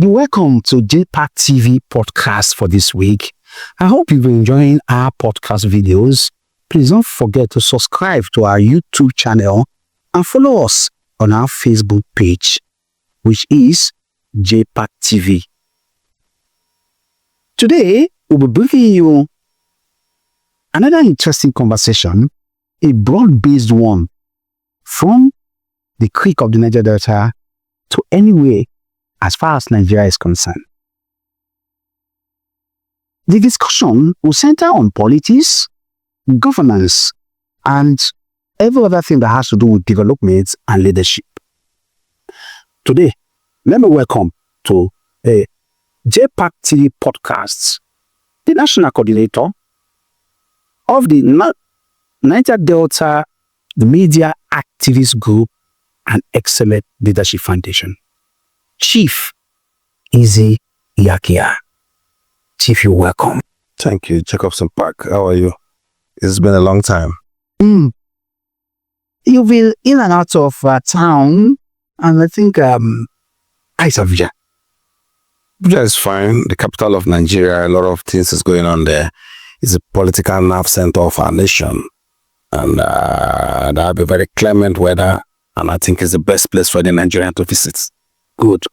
You're welcome to JPAC TV podcast for this week. I hope you've been enjoying our podcast videos. Please don't forget to subscribe to our YouTube channel and follow us on our Facebook page, which is JPAC TV. Today, we'll be bringing you another interesting conversation, a broad-based one, from the creek of the Niger Delta to anywhere as far as Nigeria is concerned. The discussion will center on politics, governance, and every other thing that has to do with development and leadership. Today, let me welcome to a JPAC TV podcast, the national coordinator of the Niger Delta Media Activist Group and Excellent Leadership Foundation, Chief Izzi Yakiah. Chief, you're welcome. Thank you, Jacobson Park. How are you? It's been a long time. You've been in and out of town, and I think how's Abuja? Abuja is fine. The capital of Nigeria, a lot of things is going on there. It's a political nerve center of our nation. And that'll be very clement weather, and I think it's the best place for the Nigerian to visit. Good.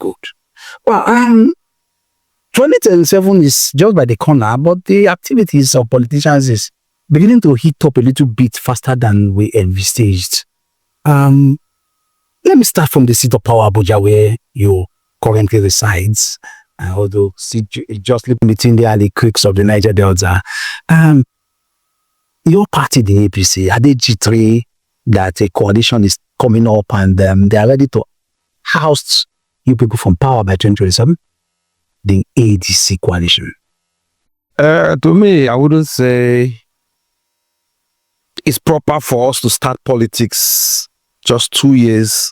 Well, 2027 is just by the corner, but the activities of politicians is beginning to heat up a little bit faster than we envisaged. Let me start from the seat of power, Abuja, where you currently resides. Although just living between the creeks of the Niger Delta. Your party, the APC, are they G3 that a coalition is coming up and they are ready to oust you people from power by 2027? The ADC coalition. To me, I wouldn't say it's proper for us to start politics just 2 years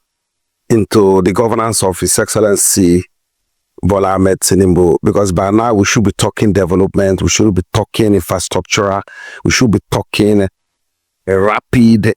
into the governance of His Excellency Bola Ahmed Tinubu, because by now we should be talking development, we should be talking infrastructure, we should be talking a rapid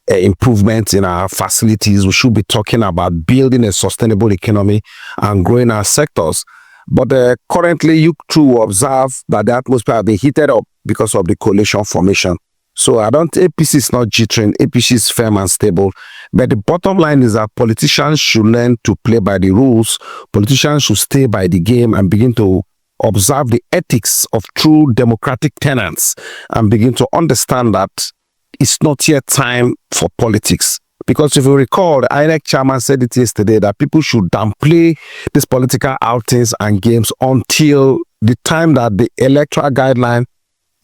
improvement in our facilities, we should be talking about building a sustainable economy and growing our sectors. But currently, you too observe that the atmosphere has been heated up because of the coalition formation. So APC is not jittering, APC is firm and stable. But the bottom line is that politicians should learn to play by the rules. Politicians should stay by the game and begin to observe the ethics of true democratic tenets and begin to understand that it's not yet time for politics. Because if you recall, the INEC chairman said it yesterday that people should downplay these political outings and games until the time that the electoral guideline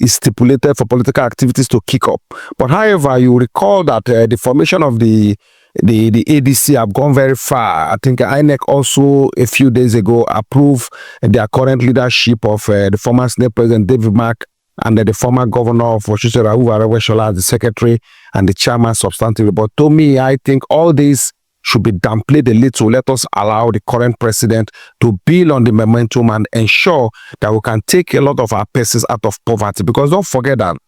is stipulated for political activities to kick up. But however, you recall that the formation of the ADC have gone very far. I think INEC also a few days ago approved their current leadership of the former Senate President David Mark and the former governor of Oshun Areweshola as the secretary and the chairman substantively. But to me, I think all this should be downplayed a little. Let us allow the current president to build on the momentum and ensure that we can take a lot of our persons out of poverty. Because don't forget that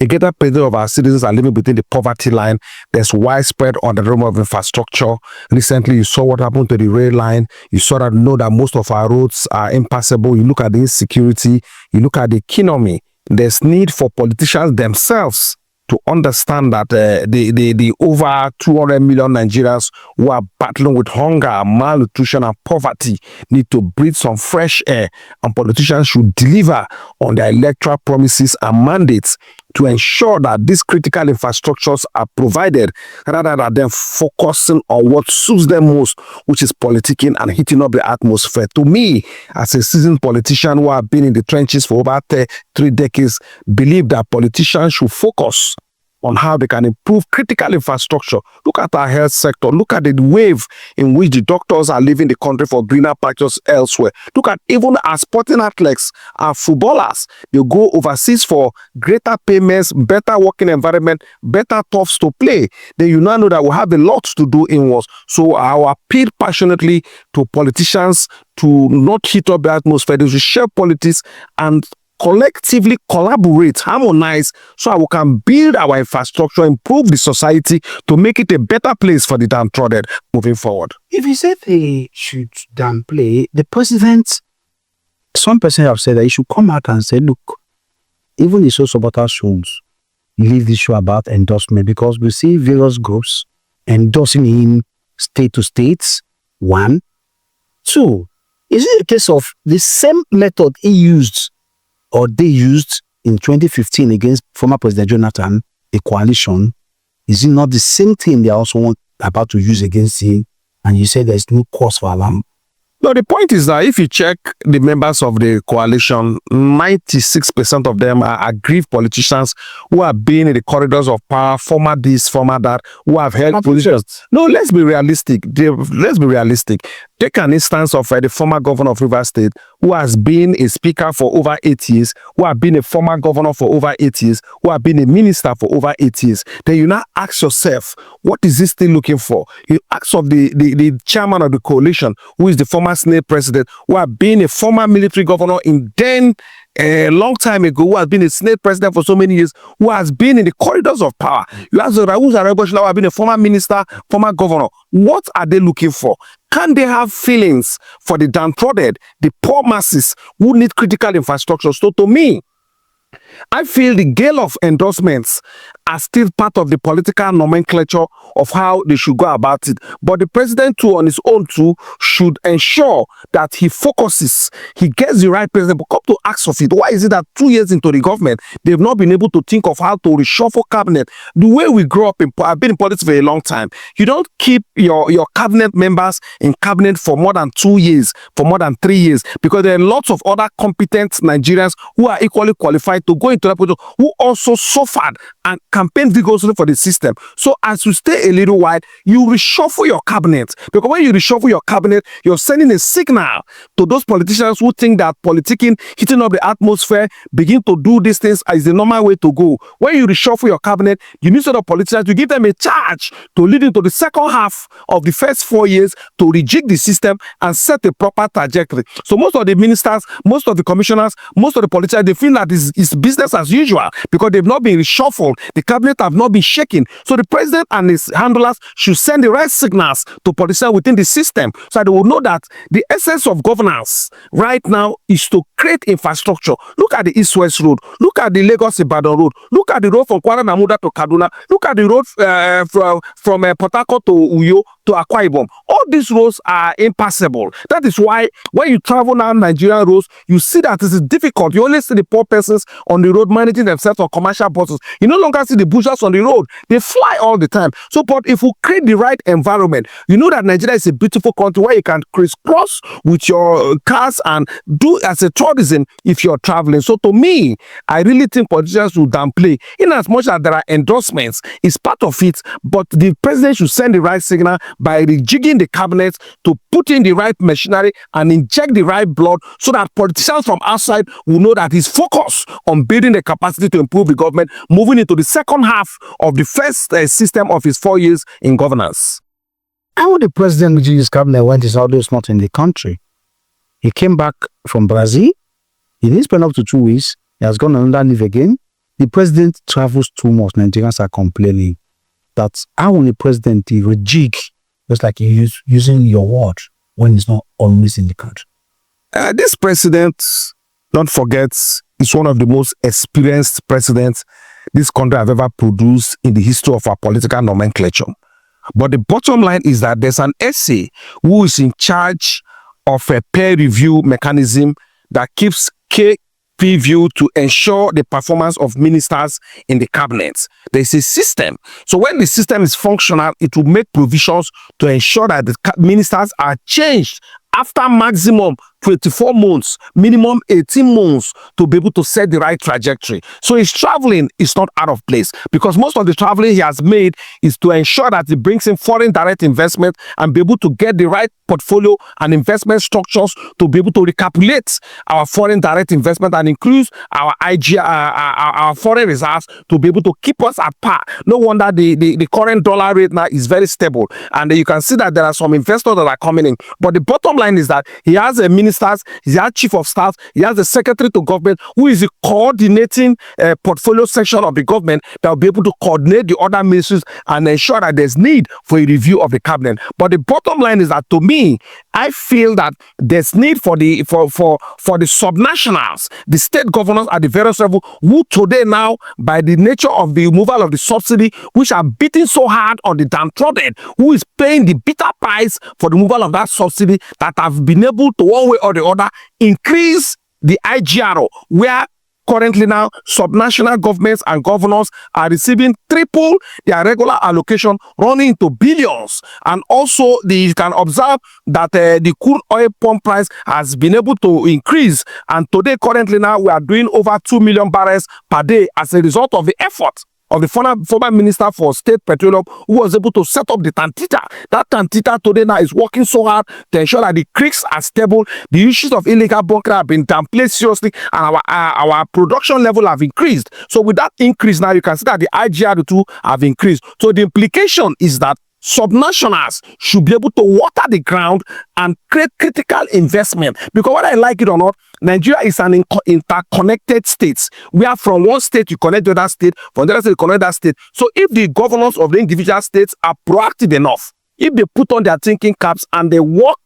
a greater percentage of our citizens are living between the poverty line. There's widespread underdevelopment of infrastructure. Recently, you saw what happened to the rail line. You saw that most of our roads are impassable. You look at the insecurity. You look at the economy. There's need for politicians themselves to understand that the over 200 million Nigerians who are battling with hunger, malnutrition, and poverty need to breathe some fresh air, and politicians should deliver on their electoral promises and mandates to ensure that these critical infrastructures are provided rather than them focusing on what suits them most, which is politicking and heating up the atmosphere. To me, as a seasoned politician who have been in the trenches for over 3 decades, believe that politicians should focus on how they can improve critical infrastructure. Look at our health sector. Look at the wave in which the doctors are leaving the country for greener pastures elsewhere. Look at even our sporting athletes, our footballers. They go overseas for greater payments, better working environment, better turfs to play. Then you now know that we have a lot to do inwards. So I will appeal passionately to politicians to not heat up the atmosphere. They should share politics and collectively collaborate, harmonize, so that we can build our infrastructure, improve the society to make it a better place for the downtrodden moving forward. If you say they should downplay, the president, some person have said that he should come out and say, look, even the social supporters should leave this show about endorsement, because we see various groups endorsing him state to states. One. Two, is it a case of the same method he used or they used in 2015 against former President Jonathan, a coalition? Is it not the same thing they are also about to use against him? And you say there's no cause for alarm? No, the point is that if you check the members of the coalition, 96% of them are aggrieved politicians who have been in the corridors of power, former this, former that, who have held positions. No, let's be realistic. Let's be realistic. Take an instance of the former governor of Rivers State, who has been a speaker for over 8 years, who have been a former governor for over 8 years, who have been a minister for over 8 years. Then you now ask yourself, what is this still looking for? You ask of the chairman of the coalition, who is the former Senate president, who have been a former military governor in then a long time ago, who has been a Senate president for so many years, who has been in the corridors of power. You ask Raul Zareboshla, who has been a former minister, former governor. What are they looking for? Can they have feelings for the downtrodden, the poor masses who need critical infrastructure? So to me, I feel the gale of endorsements are still part of the political nomenclature of how they should go about it. But the president too, on his own too, should ensure that he focuses, he gets the right president. But come to ask of it, why is it that 2 years into the government, they've not been able to think of how to reshuffle cabinet? The way we grew up I've been in politics for a long time. You don't keep your cabinet members in cabinet for more than 2 years, for more than 3 years, because there are lots of other competent Nigerians who are equally qualified to go into that position, who also suffered and campaigned vigorously for the system. So as you stay a little while, you reshuffle your cabinet, because when you reshuffle your cabinet, you're sending a signal to those politicians who think that politicking, hitting up the atmosphere, begin to do these things as the normal way to go. When you reshuffle your cabinet, you need sort of politicians, you give them a charge to lead into the second half of the first 4 years to rejig the system and set a proper trajectory. So most of the ministers, most of the commissioners, most of the politicians, they feel that it's business as usual because they've not been reshuffled. The cabinet have not been shaken. So the president and his handlers should send the right signals to politicians within the system, so they will know that the essence of governance right now is to create infrastructure. Look at the East-West Road. Look at the Lagos-Ibadan Road. Look at the road from Kwara Namuda to Kaduna. Look at the road from Port Harcourt to Uyo to Akwa Ibom. All these roads are impassable. That is why when you travel down Nigerian roads, you see that it is difficult. You only see the poor persons on the road managing themselves on commercial buses. You no longer see the bushers on the road. They fly all the time. So, but if we create the right environment, you know that Nigeria is a beautiful country where you can crisscross with your cars and do as a tourism if you're traveling. So to me, I really think politicians should downplay, in as much as there are endorsements, it's part of it, but the president should send the right signal by rejigging the cabinet to put in the right machinery and inject the right blood, so that politicians from outside will know that he's focused on building the capacity to improve the government, moving into the second half of the first system of his 4 years in governance. And when the president rejigged his cabinet when his audio is not in the country, he came back from Brazil. He didn't spend up to 2 weeks. He has gone on another leave again. The president travels too much. Nigerians are complaining that how will the president rejig, just like you using your word, when he's not always in the country? This president, don't forget, is one of the most experienced presidents this country have ever produced in the history of our political nomenclature. But the bottom line is that there's an essay who is in charge of a peer review mechanism that keeps preview to ensure the performance of ministers in the cabinet. There's a system. So when the system is functional, it will make provisions to ensure that the ministers are changed after maximum 24 months, minimum 18 months to be able to set the right trajectory. So his traveling is not out of place, because most of the traveling he has made is to ensure that he brings in foreign direct investment and be able to get the right portfolio and investment structures to be able to recapitulate our foreign direct investment and increase our our foreign reserves to be able to keep us at par. No wonder the current dollar rate now is very stable, and you can see that there are some investors that are coming in. But the bottom line is that he has a minister ministers, he has chief of staff, he has the secretary to government, who is the coordinating portfolio section of the government that will be able to coordinate the other ministries and ensure that there's need for a review of the cabinet. But the bottom line is that, to me, I feel that there's need for the subnationals, the state governors at the various level, who today now, by the nature of the removal of the subsidy, which are beating so hard on the downtrodden, who is paying the bitter price for the removal of that subsidy, that have been able to, one way or the other, increase the IGRO, where currently now subnational governments and governors are receiving triple their regular allocation, running into billions. And also, you can observe that the crude oil pump price has been able to increase. And today, currently now, we are doing over 2 million barrels per day as a result of the effort of the former minister for state petroleum, who was able to set up the Tantita. That Tantita today now is working so hard to ensure that the creeks are stable. The issues of illegal bunkering have been downplayed seriously, and our production level have increased. So with that increase now, you can see that the IGR2 have increased. So the implication is that subnationals should be able to water the ground and create critical investment, because whether I like it or not, Nigeria is an interconnected state, where from one state you connect to that state, from the other state you connect that state. So if the governors of the individual states are proactive enough, if they put on their thinking caps and they work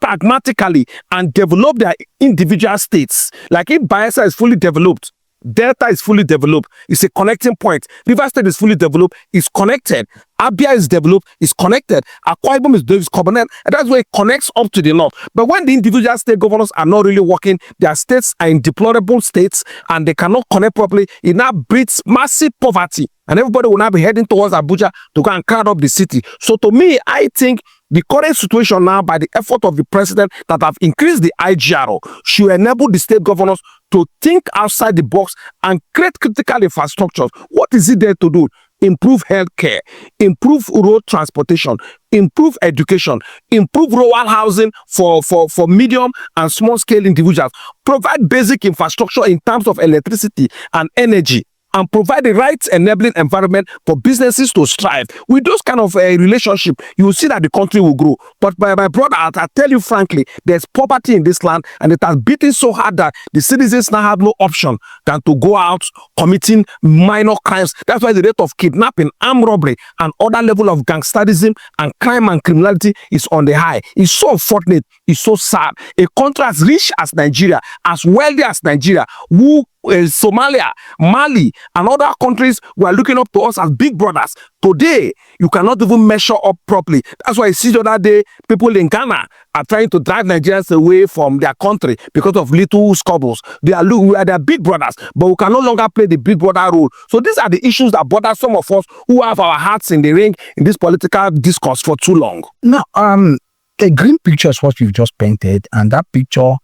pragmatically and develop their individual states, like if Bayelsa is fully developed, Delta is fully developed, it's a connecting point. River State is fully developed, it's connected. Abia is developed, it's connected. Akwa Ibom is connected, and that's where it connects up to the north. But when the individual state governors are not really working, their states are in deplorable states and they cannot connect properly, it now breeds massive poverty. And everybody will now be heading towards Abuja to go and crowd up the city. So to me, I think the current situation now, by the effort of the president that have increased the IGRO, should enable the state governors to think outside the box and create critical infrastructures. What is it there to do? Improve healthcare, improve road transportation, improve education, improve rural housing for medium and small scale individuals, provide basic infrastructure in terms of electricity and energy, and provide the right enabling environment for businesses to strive. With those kind of relationship, you will see that the country will grow. But my brother, I tell you frankly, there's poverty in this land, and it has beaten so hard that the citizens now have no option than to go out committing minor crimes. That's why the rate of kidnapping, armed robbery, and other level of gangsterism and crime and criminality is on the high. It's so unfortunate. It's so sad. A country as rich as Nigeria, as wealthy as Nigeria, who Somalia, Mali, and other countries were looking up to us as big brothers. Today, you cannot even measure up properly. That's why you see the other day, people in Ghana are trying to drive Nigerians away from their country because of little squabbles. We are big brothers, but we can no longer play the big brother role. So these are the issues that bother some of us who have our hearts in the ring in this political discourse for too long. Now, a green picture is what you've just painted, and that picture,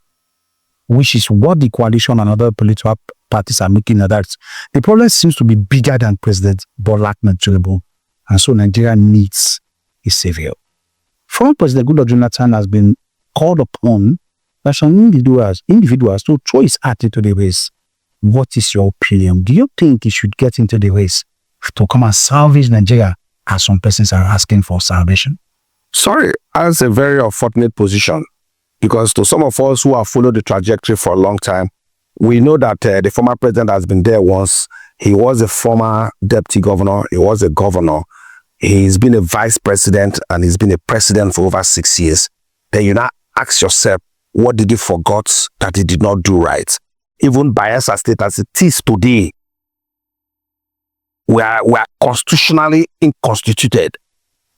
which is what the coalition and other political parties are making, that the problem seems to be bigger than President Bola Tinubu, and so Nigeria needs a savior. Former President Goodluck Jonathan has been called upon by some individuals to throw his hat into the race. What is your opinion? Do you think he should get into the race to come and salvage Nigeria, as some persons are asking for salvation? Sorry, that's a very unfortunate position, because to some of us who have followed the trajectory for a long time, we know that the former president has been there once. He was a former deputy governor. He was a governor. He's been a vice president, and he's been a president for over 6 years. Then you now ask yourself, what did he forget that he did not do right? Even Bayelsa State, as it is today, we are constitutionally inconstituted,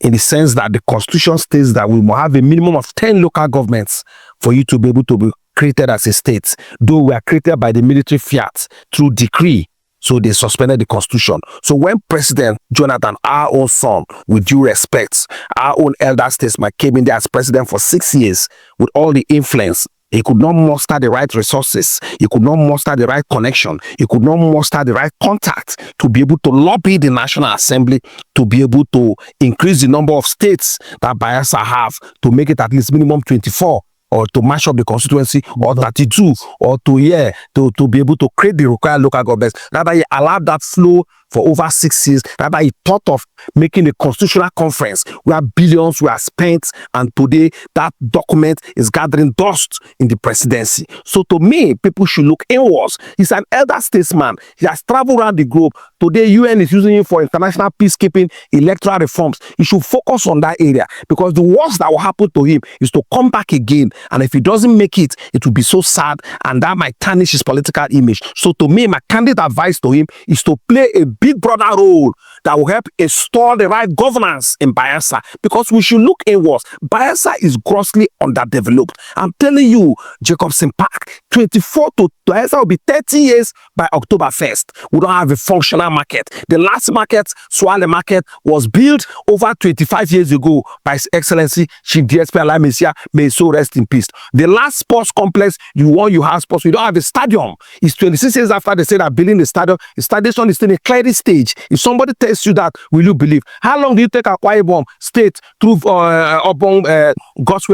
in the sense that the constitution states that we must have a minimum of 10 local governments for you to be able to be created as a state, though we are created by the military fiat through decree. So they suspended the constitution. So when President Jonathan, our own son, with due respect, our own elder statesman, came in there as president for 6 years with all the influence, he could not muster the right resources. He could not muster the right connection. He could not muster the right contact to be able to lobby the National Assembly to be able to increase the number of states that Bayelsa have, to make it at least minimum 24, or to mash up the constituency, or 32, or to be able to create the required local governments. Rather, he allowed that flow for over 6 years. Rather, he thought of making a constitutional conference where billions were spent, and today that document is gathering dust in the presidency. So to me, people should look inwards. He's an elder statesman. He has traveled around the globe. Today, UN is using him for international peacekeeping, electoral reforms. He should focus on that area, because the worst that will happen to him is to come back again. And if he doesn't make it, it will be so sad, and that might tarnish his political image. So to me, my candid advice to him is to play a big brother role that will help install the right governance in Bayelsa, because we should look inwards. Bayelsa is grossly underdeveloped. I'm telling you, Jacobson Park, 24 to Bayelsa will be 30 years by October 1st. We don't have a functional market. The last market, Swale Market, was built over 25 years ago by His Excellency Chief DSP Alamesia. May his soul rest in peace. The last sports complex you have sports, we don't have a stadium. It's 26 years after they said that building the stadium is still in a clearing stage. If somebody tells you that, will you believe? How long do you take Akwa Ibom State through Godswill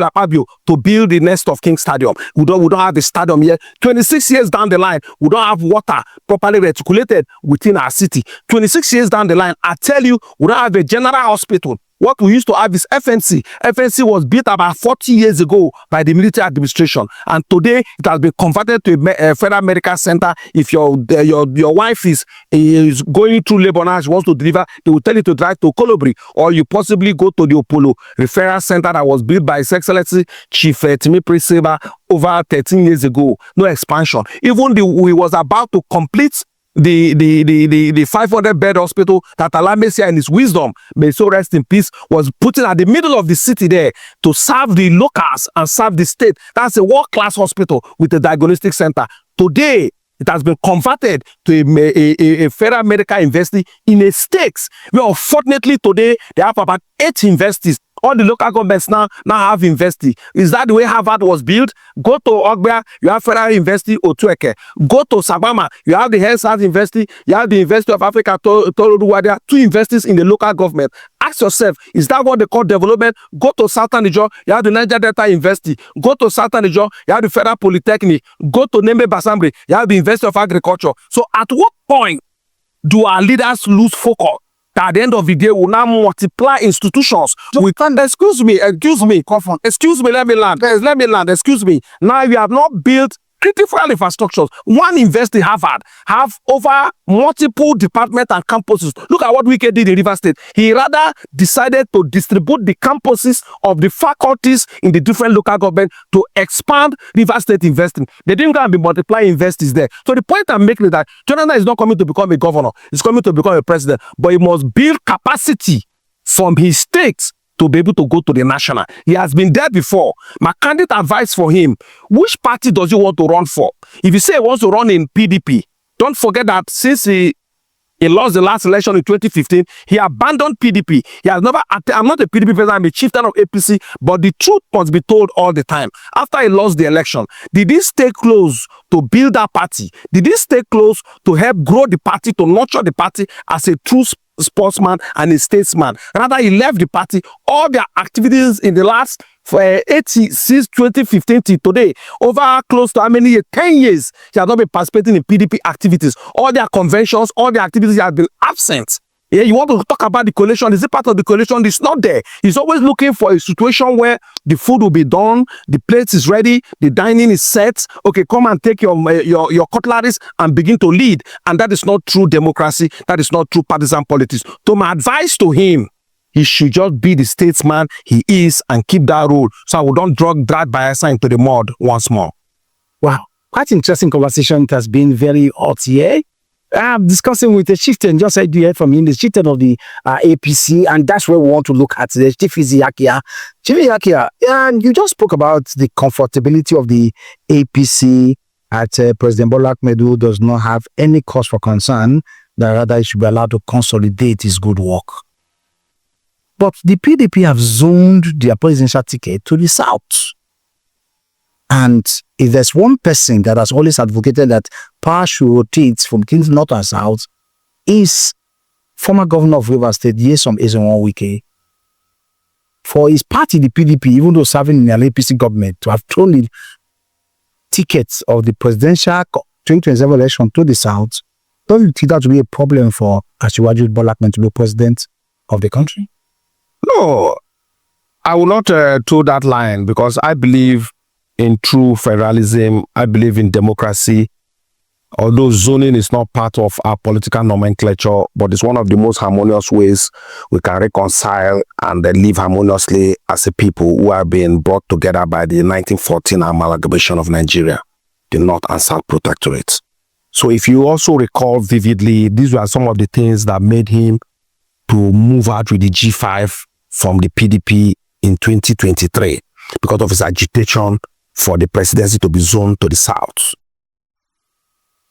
Akpabio to build the Nest of King Stadium? We don't have the stadium yet. 26 years down the line, we don't have water properly reticulated within our city. 26 years down the line, I tell you, we don't have a general hospital. What we used to have is FNC. FNC was built about 40 years ago by the military administration, and today it has been converted to a federal medical center. If your wife is going through labor now, she wants to deliver, they will tell you to drive to Kolobri, or you possibly go to the Opolo Referral Center that was built by His Excellency Chief Timi Priseba over 13 years ago. No expansion. Even we was about to complete the 500-bed hospital that Alamesia, in his wisdom, may so rest in peace, was put in at the middle of the city there to serve the locals and serve the state. That's a world-class hospital with a diagnostic center. Today, it has been converted to a federal medical university in a stakes, where unfortunately today they have about 8 universities. All the local governments now have university. Is that the way Harvard was built? Go to Ogbia, you have Federal University Otueke. Go to Sabama, you have the Health Science University, you have the University of Africa, Toroduwadia, 2 universities in the local government. Ask yourself, is that what they call development? Go to Southern Niger, you have the Niger Delta University. Go to Southern Niger, you have the Federal Polytechnic. Go to Nembe Basambre, you have the University of Agriculture. So at what point do our leaders lose focus? At the end of the day, we will now multiply institutions. Excuse me, let me land. Excuse me. Now we have not built critical infrastructures. One university, Harvard, have over multiple departments and campuses. Look at what Wike did in River State. He rather decided to distribute the campuses of the faculties in the different local government to expand River State investing. They didn't go and be multiplying universities there. So the point I'm making is that Jonathan is not coming to become a governor. He's coming to become a president. But he must build capacity from his states to be able to go to the national. He has been there before. My candidate advice for him, which party does he want to run for? If you say he wants to run in PDP, don't forget that since he lost the last election in 2015, he abandoned PDP. He has never, I'm not a PDP president, I'm a chieftain of APC, but the truth must be told all the time. After he lost the election, did he stay close to build that party? Did he stay close to help grow the party, to nurture the party as a true sportsman and a statesman? Rather, he left the party. All their activities in the last since 2015 till today, over close to how many years? 10 years, he has not been participating in PDP activities. All their conventions, all their activities have been absent. Yeah, you want to talk about the coalition? Is it part of the coalition? It's not there. He's always looking for a situation where the food will be done, the plate is ready, the dining is set. Okay, come and take your cutleries and begin to lead. And that is not true democracy. That is not true partisan politics. So my advice to him, he should just be the statesman he is and keep that role, so we don't drag Bayelsa into the mud once more. Wow, quite interesting conversation. It has been very hot here. I'm discussing with the chieftain, just like you heard from him, the chieftain of the APC, and that's where we want to look at today, Chief Izzi Yakiah. Chief Izzi Yakiah, and you just spoke about the comfortability of the APC at President Bola Ahmed does not have any cause for concern, that rather he should be allowed to consolidate his good work. But the PDP have zoned their presidential ticket to the south. And if there's one person that has always advocated that power should rotate from King's North and South, is former governor of Rivers State, Nyesom Wike. For his party, the PDP, even though serving in the APC government, to have thrown the tickets of the presidential 2027 election to the south, don't you think that would be a problem for Asiwaju Bola Ahmed to be president of the country? No, I will not toe that line because I believe in true federalism. I believe in democracy. Although zoning is not part of our political nomenclature, but it's one of the most harmonious ways we can reconcile and live harmoniously as a people who have been brought together by the 1914 amalgamation of Nigeria, the North and South Protectorate. So if you also recall vividly, these were some of the things that made him to move out with the G5 from the PDP in 2023 because of his agitation for the presidency to be zoned to the South.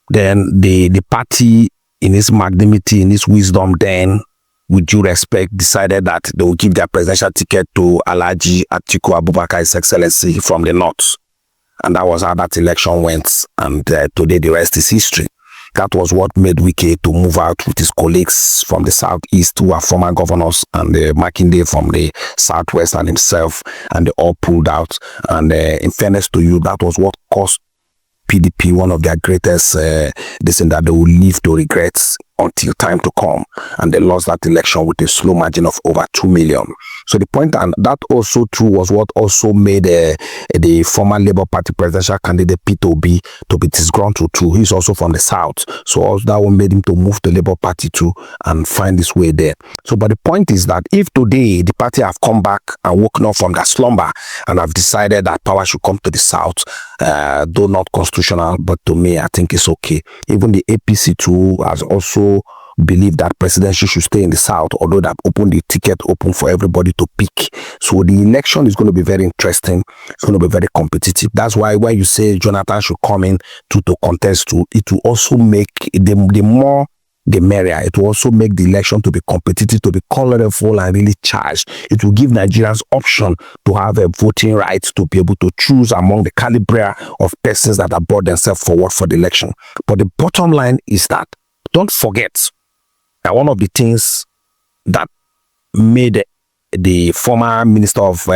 Then the party, in its magnanimity, in its wisdom, then, with due respect, decided that they would give their presidential ticket to Alhaji Atiku Abubakar, His Excellency, from the North. And that was how that election went. And today, the rest is history. That was what made Wike to move out with his colleagues from the Southeast, who are former governors, and Makinde from the Southwest and himself, and they all pulled out. And in fairness to you, that was what caused PDP one of their greatest this thing that they will live to regret until time to come, and they lost that election with a slow margin of over 2 million. So the point, and that also true, was what also made the former Labour Party presidential candidate Peter Obi to be disgruntled too. He's also from the South, so also that one made him to move to Labour Party too and find his way there. So but the point is that if today the party have come back and woken up from their slumber and have decided that power should come to the South, though not constitutional, but to me I think it's okay. Even the APC too has also believe that presidency should stay in the South, although that opened the ticket open for everybody to pick. So the election is going to be very interesting. It's going to be very competitive. That's why when you say Jonathan should come in to contest too, it will also make the more the merrier. It will also make the election to be competitive, to be colorful and really charged. It will give Nigerians option to have a voting right, to be able to choose among the caliber of persons that have brought themselves forward for the election. But the bottom line is that don't forget that one of the things that made the former minister for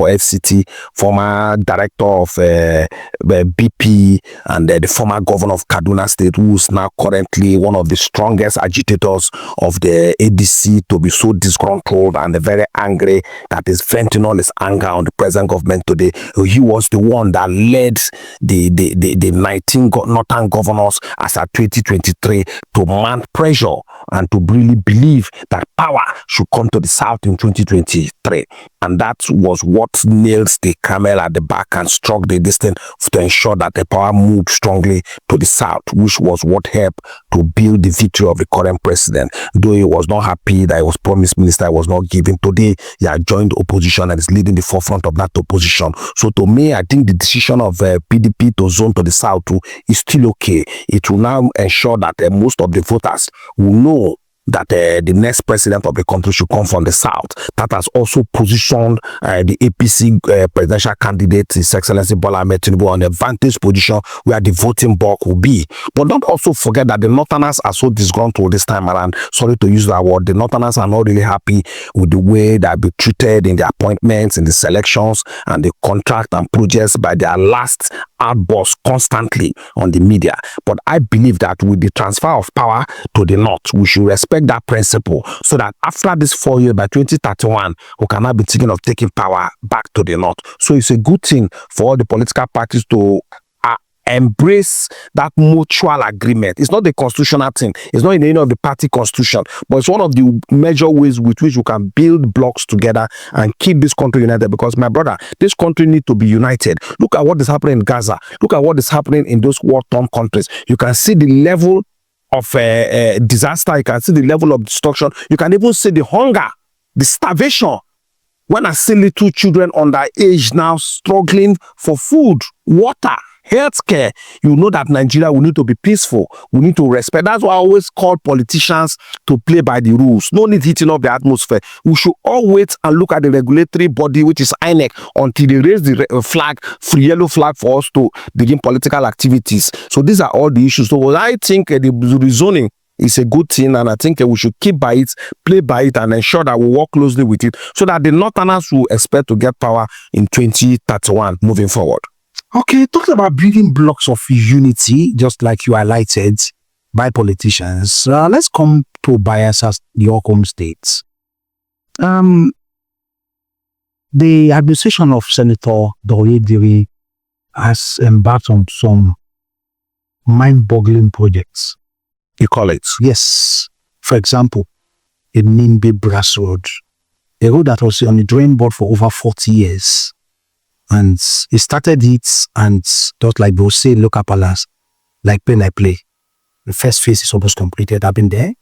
FCT, former director of BP, and the former governor of Kaduna State, who is now currently one of the strongest agitators of the ADC, to be so disgruntled and very angry that is venting all his anger on the present government today. He was the one that led the 19 northern governors as at 2023 to mount pressure and to really believe that power should come to the South in 2023, and that was what nails the camel at the back and struck the distance to ensure that the power moved strongly to the South, which was what helped to build the victory of the current president. Though he was not happy that he was promised minister, he was not given. Today he has joined the opposition and is leading the forefront of that opposition. So to me, I think the decision of PDP to zone to the South too is still okay. It will now ensure that most of the voters will know that the next president of the country should come from the South. That has also positioned the APC presidential candidate, His Excellency Bola Ahmed Tinubu, on a vantage position where the voting bloc will be. But don't also forget that the Northerners are so disgruntled this time around. Sorry to use that word. The Northerners are not really happy with the way they have been treated in the appointments, in the selections, and the contract and projects by their last outbursts constantly on the media. But I believe that with the transfer of power to the North, we should respect that principle, so that after this 4 years, by 2031, we can now be thinking of taking power back to the North. So it's a good thing for all the political parties to embrace that mutual agreement. It's not the constitutional thing. It's not in any of the party constitution, but it's one of the major ways with which we can build blocks together and keep this country united. Because my brother, this country needs to be united. Look at what is happening in Gaza. Look at what is happening in those war-torn countries. You can see the level of disaster. You can see the level of destruction. You can even see the hunger, the starvation. When I see little children under age now struggling for food, water, healthcare, you know that Nigeria will need to be peaceful. We need to respect. That's why I always call politicians to play by the rules. No need heating up the atmosphere. We should all wait and look at the regulatory body, which is INEC, until they raise the flag, free yellow flag, for us to begin political activities. So these are all the issues. So I think the rezoning is a good thing, and I think we should keep by it, play by it, and ensure that we work closely with it, so that the Northerners will expect to get power in 2031 moving forward. Okay, talking about building blocks of unity, just like you highlighted, by politicians. Let's come to Bayelsa, your home state. The administration of Senator Doye has embarked on some mind-boggling projects. You call it? Yes. For example, a Nimbe Brass Road, a road that was on the drawing board for over 40 years. And he started it, and just like they'll say, local palace, like play. The first phase is almost completed. I've been there.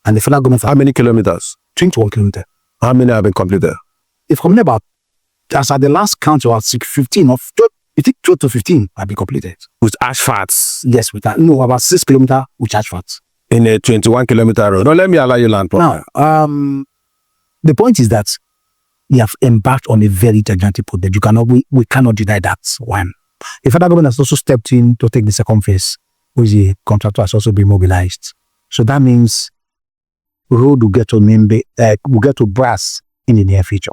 And the federal government... How many kilometers? 21 kilometers. How many have been completed? If from about, as at the last count, about 15 or 12, I think 12 to 15 have been completed. With asphalts? Yes, with that. No, about 6 kilometers with asphalts. In a 21-kilometer road. No, let me allow you land. Now, the point is that you have embarked on a very gigantic project. We cannot deny that one. The federal government has also stepped in to take the second phase, which the contractor has also been mobilized. So that means road will get to Brass in the near future.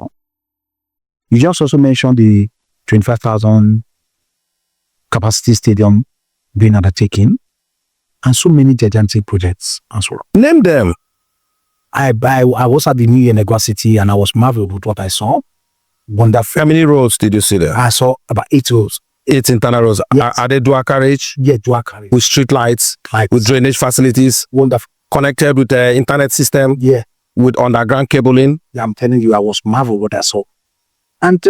You just also mentioned the 25,000 capacity stadium being undertaken, and so many gigantic projects as well. Name them. I was at the New Year City and I was marveled with what I saw. Wonderful. How many roads did you see there? I saw about 8 roads. 8 internal roads. Yes. Are they dual carriage? Yeah, dual carriage. With street lights? With drainage facilities? Wonderful. Connected with the internet system? Yeah. With underground cabling? Yeah, I'm telling you, I was marveled what I saw. And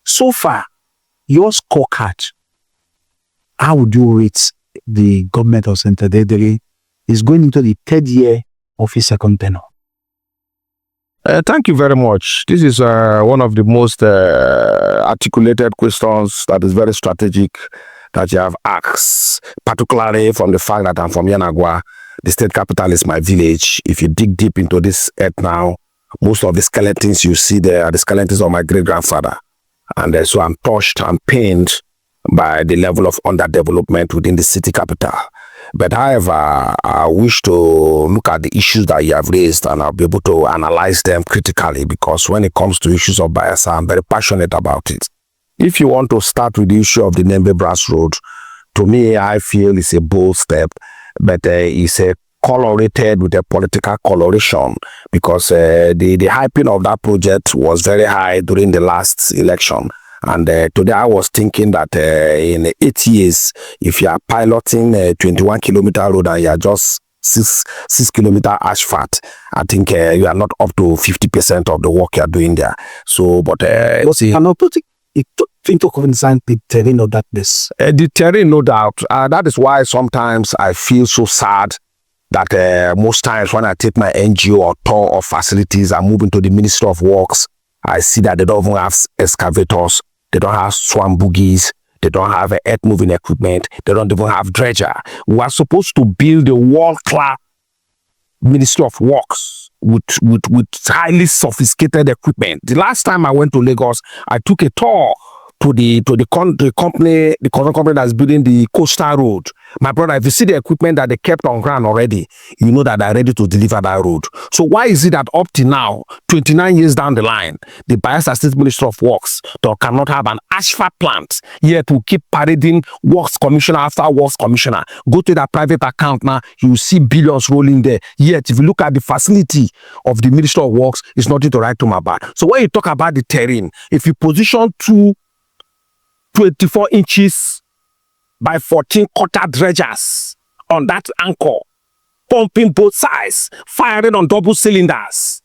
so far, your scorecard, how would you rate the government of Senator Doye is going into the 3rd year of his second tenure? Thank you very much. This is one of the most articulated questions that is very strategic that you have asked, particularly from the fact that I'm from Yanagwa. The state capital is my village. If you dig deep into this earth now, most of the skeletons you see there are the skeletons of my great-grandfather. And so I'm touched, I'm pained by the level of underdevelopment within the city capital. But however, I wish to look at the issues that you have raised, and I'll be able to analyze them critically, because when it comes to issues of Bayelsa, I'm very passionate about it. If you want to start with the issue of the Nimbe Brass Road, to me, I feel it's a bold step, but it's a colorated with a political coloration, because the hyping of that project was very high during the last election. And today I was thinking that in 8 years, if you are piloting a 21-kilometer road and you are just 6 kilometer asphalt, I think you are not up to 50% of the work you are doing there. So, but see, I'm not putting it into concern the terrain of that place. The terrain, no doubt. That is why sometimes I feel so sad that most times when I take my NGO or tour of facilities, I move into the Ministry of Works, I see that they don't even have excavators, they don't have swamp boogies, they don't have earth moving equipment, they don't even have dredger. We are supposed to build a world-class Ministry of Works with highly sophisticated equipment. The last time I went to Lagos, I took a tour to the company that's building the coastal road. My brother, if you see the equipment that they kept on ground already, you know that they're ready to deliver that road. So why is it that up to now, 29 years down the line, the Bayelsa State Ministry of Works cannot have an asphalt plant, yet we keep parading works commissioner after works commissioner? Go to that private account now, you will see billions rolling there. Yet if you look at the facility of the Ministry of Works, it's nothing to write to my back. So when you talk about the terrain, if you position 24 inches by 14 quarter dredgers on that anchor, pumping both sides, firing on double cylinders,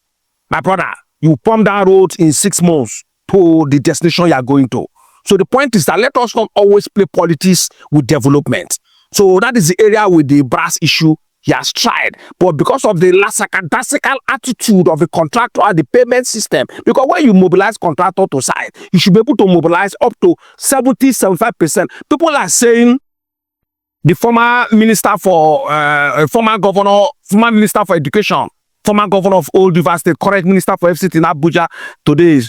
my brother, you pump that road in 6 months to the destination you are going to. So the point is that let us not always play politics with development. So that is the area with the brass issue. He has tried, but because of the lackadaisical attitude of the contractor and the payment system, because when you mobilize contractor to site, you should be able to mobilize up to 70-75%. People are saying the former minister for former minister for education, former governor of Old River State, current minister for FCT in Abuja today,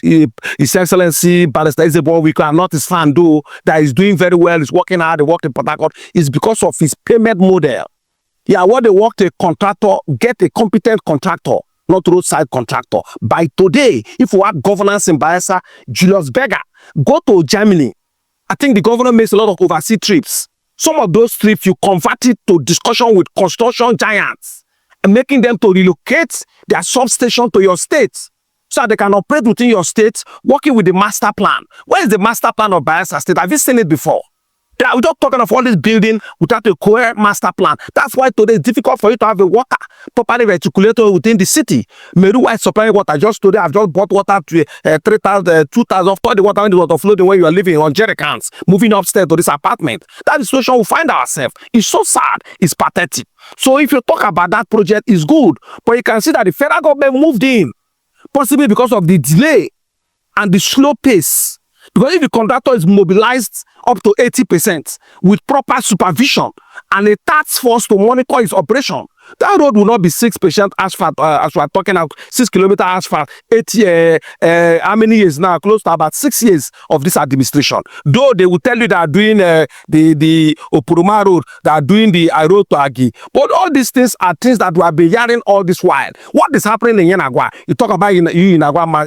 His Excellency Barrister Izzi Yakiah, not his fan though, that is doing very well, is working hard, they work in Port Harcourt, is because of his payment model. Yeah, what they work a contractor, get a competent contractor, not roadside contractor. By today, if we have governance in Bayelsa, Julius Berger, go to Germany. I think the governor makes a lot of overseas trips. Some of those trips, you convert it to discussion with construction giants and making them to relocate their substation to your state so that they can operate within your state, working with the master plan. Where is the master plan of Bayelsa State? Have you seen it before? We're just talking of all this building without a coherent master plan. That's why today it's difficult for you to have a water properly reticulated within the city. Meru is supplying water. Just today, I've just bought water to 3,000, 2,000, the water when it was offloading when you are living on jerry cans, moving upstairs to this apartment. That is the situation we find ourselves. It's so sad. It's pathetic. So if you talk about that project, it's good. But you can see that the federal government moved in, possibly because of the delay and the slow pace. Because if the contractor is mobilized up to 80% with proper supervision and a task force to monitor its operation, that road will not be 6% asphalt, as we are talking about 6 kilometer asphalt, 80, how many years now? Close to about 6 years of this administration. Though they will tell you they are doing the Opuruma road, they are doing the road to Agi. But all these things are things that we have been hearing all this while. What is happening in Yenagwa? You talk about Yenagwa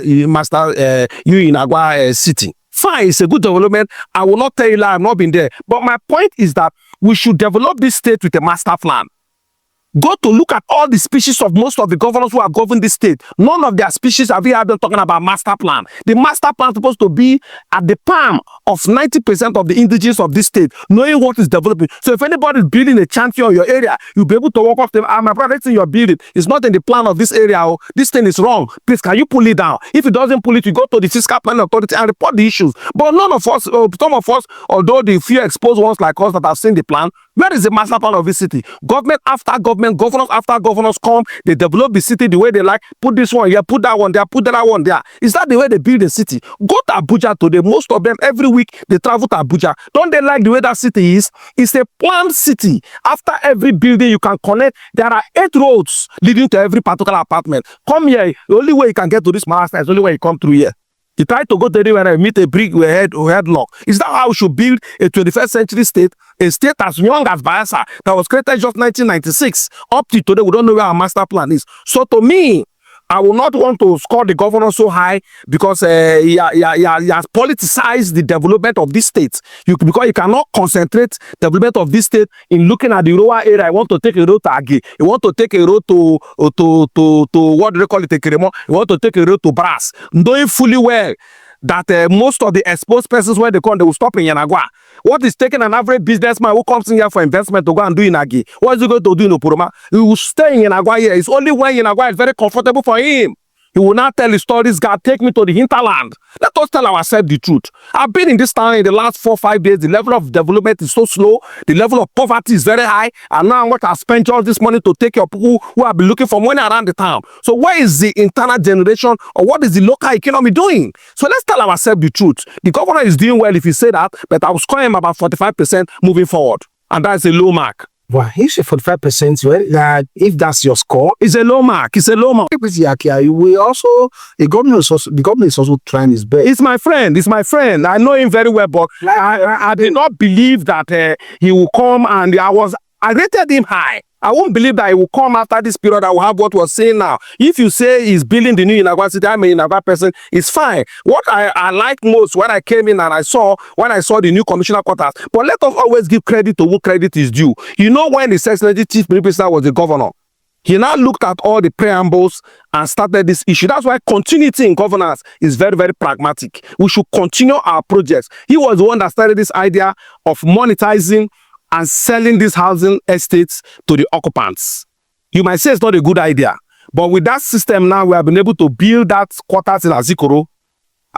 city. Fine, it's a good development. I will not tell you that I've not been there. But my point is that we should develop this state with a master plan. Go to look at all the species of most of the governors who have governed this state. None of their species have you heard them talking about master plan. The master plan is supposed to be at the palm of 90% of the indigenous of this state, knowing what is developing. So if anybody is building a champion in your area, you'll be able to walk off them. My brother, in your building is not in the plan of this area. Oh, this thing is wrong. Please, can you pull it down? If it doesn't pull it, you go to the fiscal planning authority and report the issues. But none of us, some of us, although the few exposed ones like us that have seen the plan, where is the master plan of this city? Government after government, governors after governors come, they develop the city the way they like, put this one here, put that one there, put that one there. Is that the way they build the city? Go to Abuja today. Most of them, every week, they travel to Abuja. Don't they like the way that city is? It's a planned city. After every building you can connect, there are 8 roads leading to every particular apartment. Come here. The only way you can get to this master is the only way you come through here. You try to go to anywhere and meet a brick with a headlock. Is that how we should build a 21st century state? A state as young as Bayelsa that was created just 1996. Up to today, we don't know where our master plan is. So to me, I will not want to score the governor so high because he has politicized the development of this state. Because you cannot concentrate development of this state in looking at the rural area. I want to take a road to Agi. You want to take a road to what do they call it? You want to take a road to Brass. Knowing fully well that most of the exposed persons, when they come, they will stop in Yenagwa. What is taking an average businessman who comes in here for investment to go and do in Agi? What is he going to do in Opuruma? He will stay in Yenagwa here. It's only when Yenagwa is very comfortable for him. He will not tell his stories. God, take me to the hinterland. Let us tell ourselves the truth. I've been in this town in the last 4 or 5 days. The level of development is so slow. The level of poverty is very high. And now what I spent all this money to take care of people who have been looking for money around the town. So where is the internal generation or what is the local economy doing? So let's tell ourselves the truth. The governor is doing well if he say that, but I will score him about 45% moving forward. And that's a low mark. Well, you say 45%. Well, if that's your score, it's a low mark. It's a low mark. Izzi Yakiah, we also the government is also trying his best. It's my friend. It's my friend. I know him very well, but I did not believe that he will come, and I rated him high. I won't believe that he will come after this period. I will have what we're saying now. If you say he's building the new Yenagwa city, I'm a Yenagwa person, it's fine. What I like most when I came in and when I saw the new commissioner quarters, but let us always give credit to who credit is due. You know, when the Excellency Chief Minister was the governor, he now looked at all the preambles and started this issue. That's why continuity in governance is very, very pragmatic. We should continue our projects. He was the one that started this idea of monetizing and selling these housing estates to the occupants. You might say it's not a good idea, but with that system now, we have been able to build that quarters in Azikoro.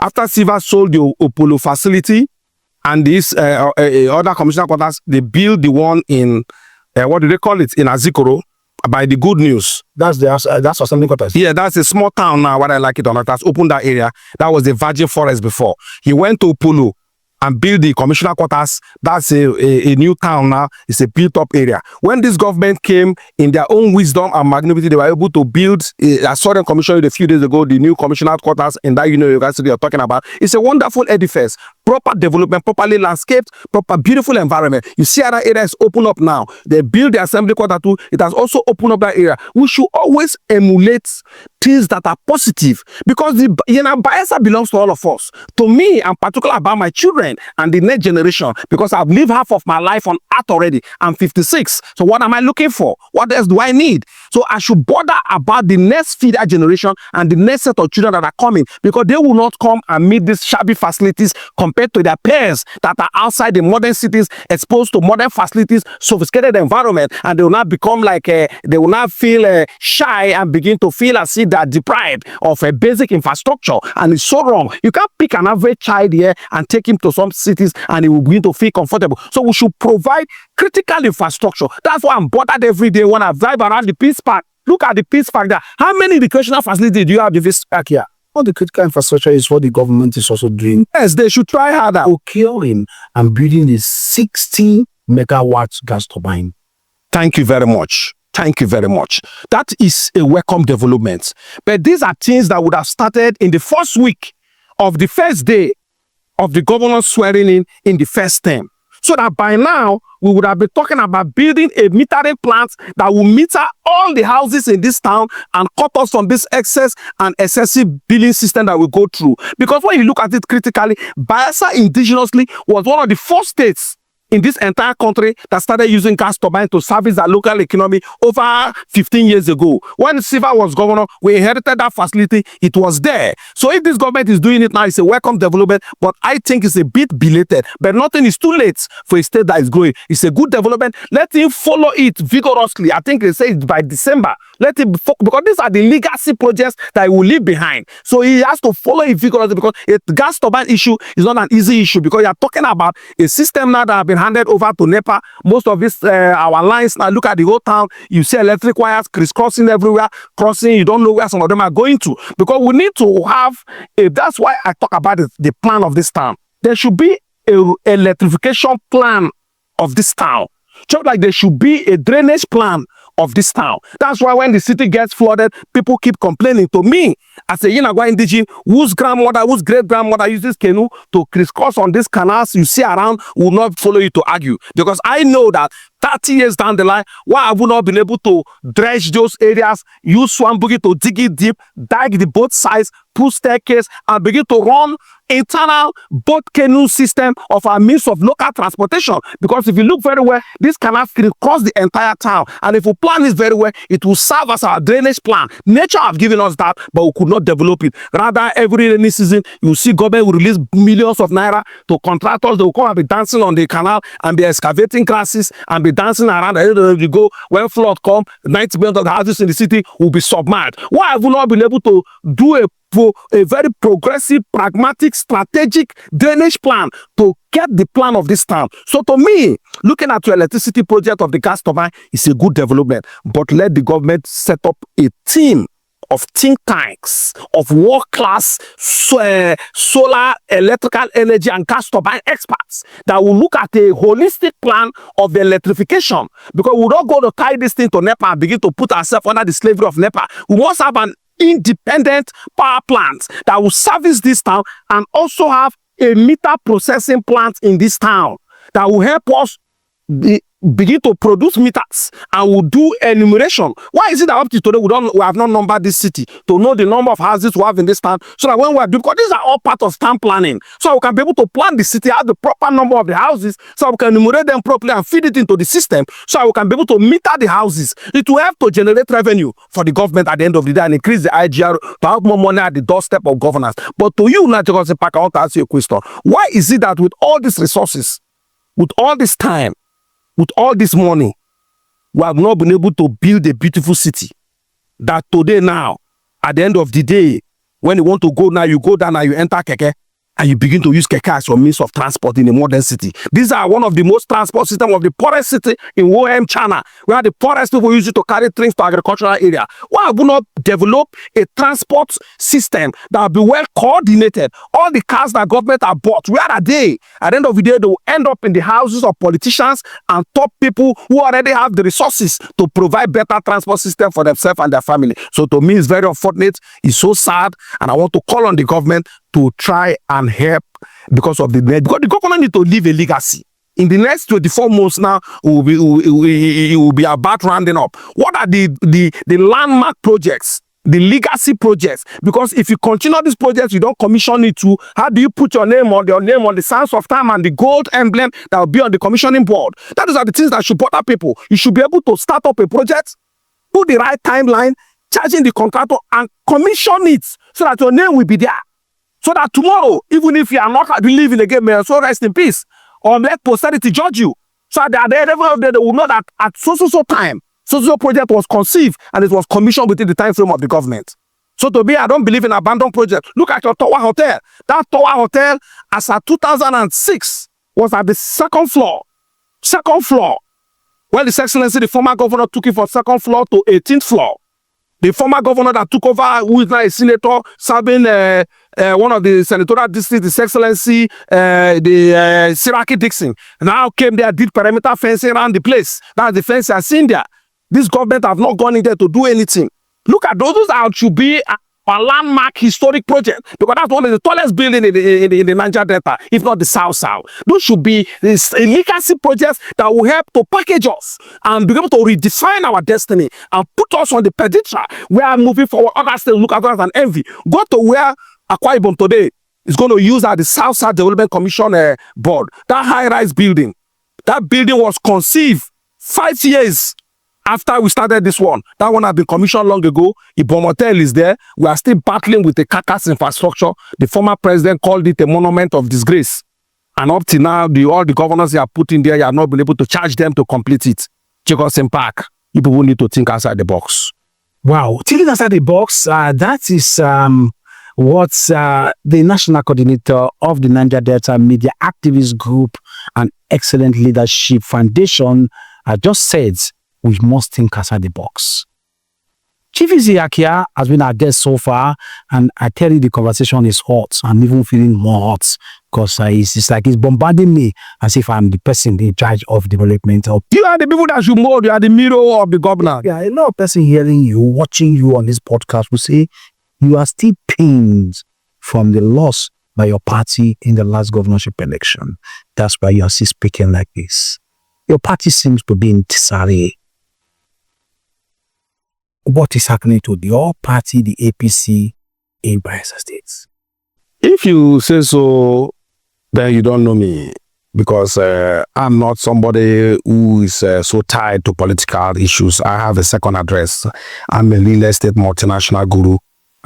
After Silva sold the Opolo facility and this other commissioner quarters, they built the one in, what do they call it, in Azikoro, by the good news. That's assembly quarters. Yeah, that's a small town now, what I like it or not. That's opened that area. That was the virgin forest before. He went to Opolo and build the commissioner quarters. That's a new town now. It's a built-up area. When this government came, in their own wisdom and magnanimity, they were able to build, I saw them commission a few days ago, the new commissioner quarters in that university you're talking about. It's a wonderful edifice. proper development, properly landscaped, proper beautiful environment. You see other areas open up now. They build the assembly quarter too. It has also opened up that area. We should always emulate things that are positive, because Bayelsa belongs to all of us. To me, I'm particular about my children and the next generation, because I've lived half of my life on earth already. I'm 56. So what am I looking for? What else do I need? So I should bother about the next feeder generation and the next set of children that are coming, because they will not come and meet these shabby facilities compared to their peers that are outside the modern cities, exposed to modern facilities, sophisticated environment, and they will not become like, they will not feel shy and begin to feel as if they are deprived of a basic infrastructure. And it's so wrong. You can't pick an average child here and take him to some cities and he will begin to feel comfortable. So we should provide critical infrastructure. That's why I'm bothered every day when I drive around the Peace Park. Look at the Peace Park there. How many recreational facilities do you have in this park here? All the critical infrastructure is what the government is also doing. Yes, they should try harder. Procuring and building a 60 megawatt gas turbine. Thank you very much. Thank you very much. That is a welcome development. But these are things that would have started in the first week of the first day of the governor swearing in the first term. So that by now, we would have been talking about building a metering plant that will meter all the houses in this town and cut us from this excess and excessive billing system that we go through. Because when you look at it critically, Bayelsa indigenously was one of the first states in this entire country that started using gas turbine to service our local economy over 15 years ago. When Silva was governor, we inherited that facility. It was there. So if this government is doing it now, it's a welcome development, but I think it's a bit belated. But nothing is too late for a state that is growing. It's a good development. Let him follow it vigorously. I think they say it's by December. Let him, because these are the legacy projects that he will leave behind. So he has to follow it vigorously, because a gas turbine issue is not an easy issue, because you're talking about a system now that has been handed over to NEPA. Most of this, our lines now, look at the whole town. You see electric wires crisscrossing everywhere, crossing. You don't know where some of them are going to, because we need to have that's why I talk about it, the plan of this town. There should be a electrification plan of this town. Just like there should be a drainage plan of this town. That's why when the city gets flooded, people keep complaining to me as a Yinagwa indigene whose grandmother, whose great-grandmother uses canoe to crisscross on these canals you see around, will not follow you to argue. Because I know that 30 years down the line, why have we not been able to dredge those areas, use swamp boogie to dig it deep, dig the both sides, put staircase, and begin to run internal boat canoe system of our means of local transportation? Because if you look very well, this canal can cross the entire town, and if we plan this very well, it will serve as our drainage plan. Nature have given us that, but we could not develop it. Rather, every rainy season, you see government will release millions of naira to contractors. They will come and be dancing on the canal and be excavating grasses and be dancing around. You go, when flood come, 90% of the houses in the city will be submerged. Why have we not been able to do a very progressive, pragmatic, strategic drainage plan to get the plan of this town? So to me, looking at your electricity project of the gas turbine is a good development, but let the government set up a team of think tanks, of world-class solar, electrical energy and gas turbine experts that will look at a holistic plan of the electrification. Because we don't go to carry this thing to NEPA and begin to put ourselves under the slavery of NEPA. We must have an independent power plant that will service this town, and also have a meter processing plant in this town that will help us begin to produce meters and will do enumeration. Why is it that up to today we have not numbered this city to know the number of houses we have in this town, so that when we are doing, because these are all part of town planning, so we can be able to plan the city, have the proper number of the houses, so we can enumerate them properly and feed it into the system, so we can be able to meter the houses. It will have to generate revenue for the government at the end of the day and increase the IGR to have more money at the doorstep of governance. But to you, Niger, I want to ask you a question. Why is it that with all these resources, with all this time, with all this money, we have not been able to build a beautiful city that today now, at the end of the day, when you want to go now, you go down and you enter keke, and you begin to use keke as your means of transport in a modern city. These are one of the most transport system of the poorest city in WOM China, where the poorest people use it to carry things to agricultural area. Why have we not developed a transport system that will be well coordinated? All the cars that government have bought, where are they? At the end of the day, they will end up in the houses of politicians and top people who already have the resources to provide better transport system for themselves and their family. So to me, it's very unfortunate. It's so sad, and I want to call on the government to try and help because the governor need to leave a legacy. In the next 24 months now, it will be about rounding up. What are the landmark projects, the legacy projects? Because if you continue these projects, you don't commission it to, how do you put your name on the sands of time and the gold emblem that will be on the commissioning board? That is are the things that should bother people. You should be able to start up a project, put the right timeline, charging the contractor, and commission it so that your name will be there. So that tomorrow, even if you are not living again, may so rest in peace, or let posterity judge you. So that at the end of the day, they will know that at so time, so project was conceived and it was commissioned within the time frame of the government. So to me, I don't believe in abandoned project. Look at your Tower Hotel. That Tower Hotel, as at 2006, was at the second floor. Well, His Excellency, the former governor, took it from second floor to 18th floor. The former governor that took over, who is now a senator, serving one of the senatorial districts, His Excellency, the Siraki Dixon, now came there, did perimeter fencing around the place. That's the fence I've seen there. This government have not gone in there to do anything. Look at those that should be a landmark historic project, because that's one of the tallest buildings in the Niger Delta, if not the South. Those should be legacy projects that will help to package us and be able to redefine our destiny and put us on the pedestal where moving forward, others still look at us and envy. Go to where Akwa Ibom today is going to use the South Development Commission board. That high-rise building, that building was conceived 5 years after we started this one. That one had been commissioned long ago. Ibom Hotel is there. We are still battling with the carcass infrastructure. The former president called it a monument of disgrace. And up till now, all the governors you have put in there, you have not been able to charge them to complete it. Jacobson Park. You people need to think outside the box. Wow. Thinking outside the box, that is what the national coordinator of the Niger Delta Media Activist Group and Excellent Leadership Foundation just said. We must think outside the box. Chief Izzi Yakiah has been our guest so far, and I tell you the conversation is hot. I'm even feeling more hot because it's like he's bombarding me as if I'm the person in charge of development. You are the people that should mold. You are the mirror of the governor. Yeah, a lot of person hearing you, watching you on this podcast will say you are still pained from the loss by your party in the last governorship election. That's why you are still speaking like this. Your party seems to be in disarray. What is happening to your party, the APC, in Bayelsa State? If you say so, then you don't know me, because I'm not somebody who is so tied to political issues. I have a second address. I'm a real estate multinational guru.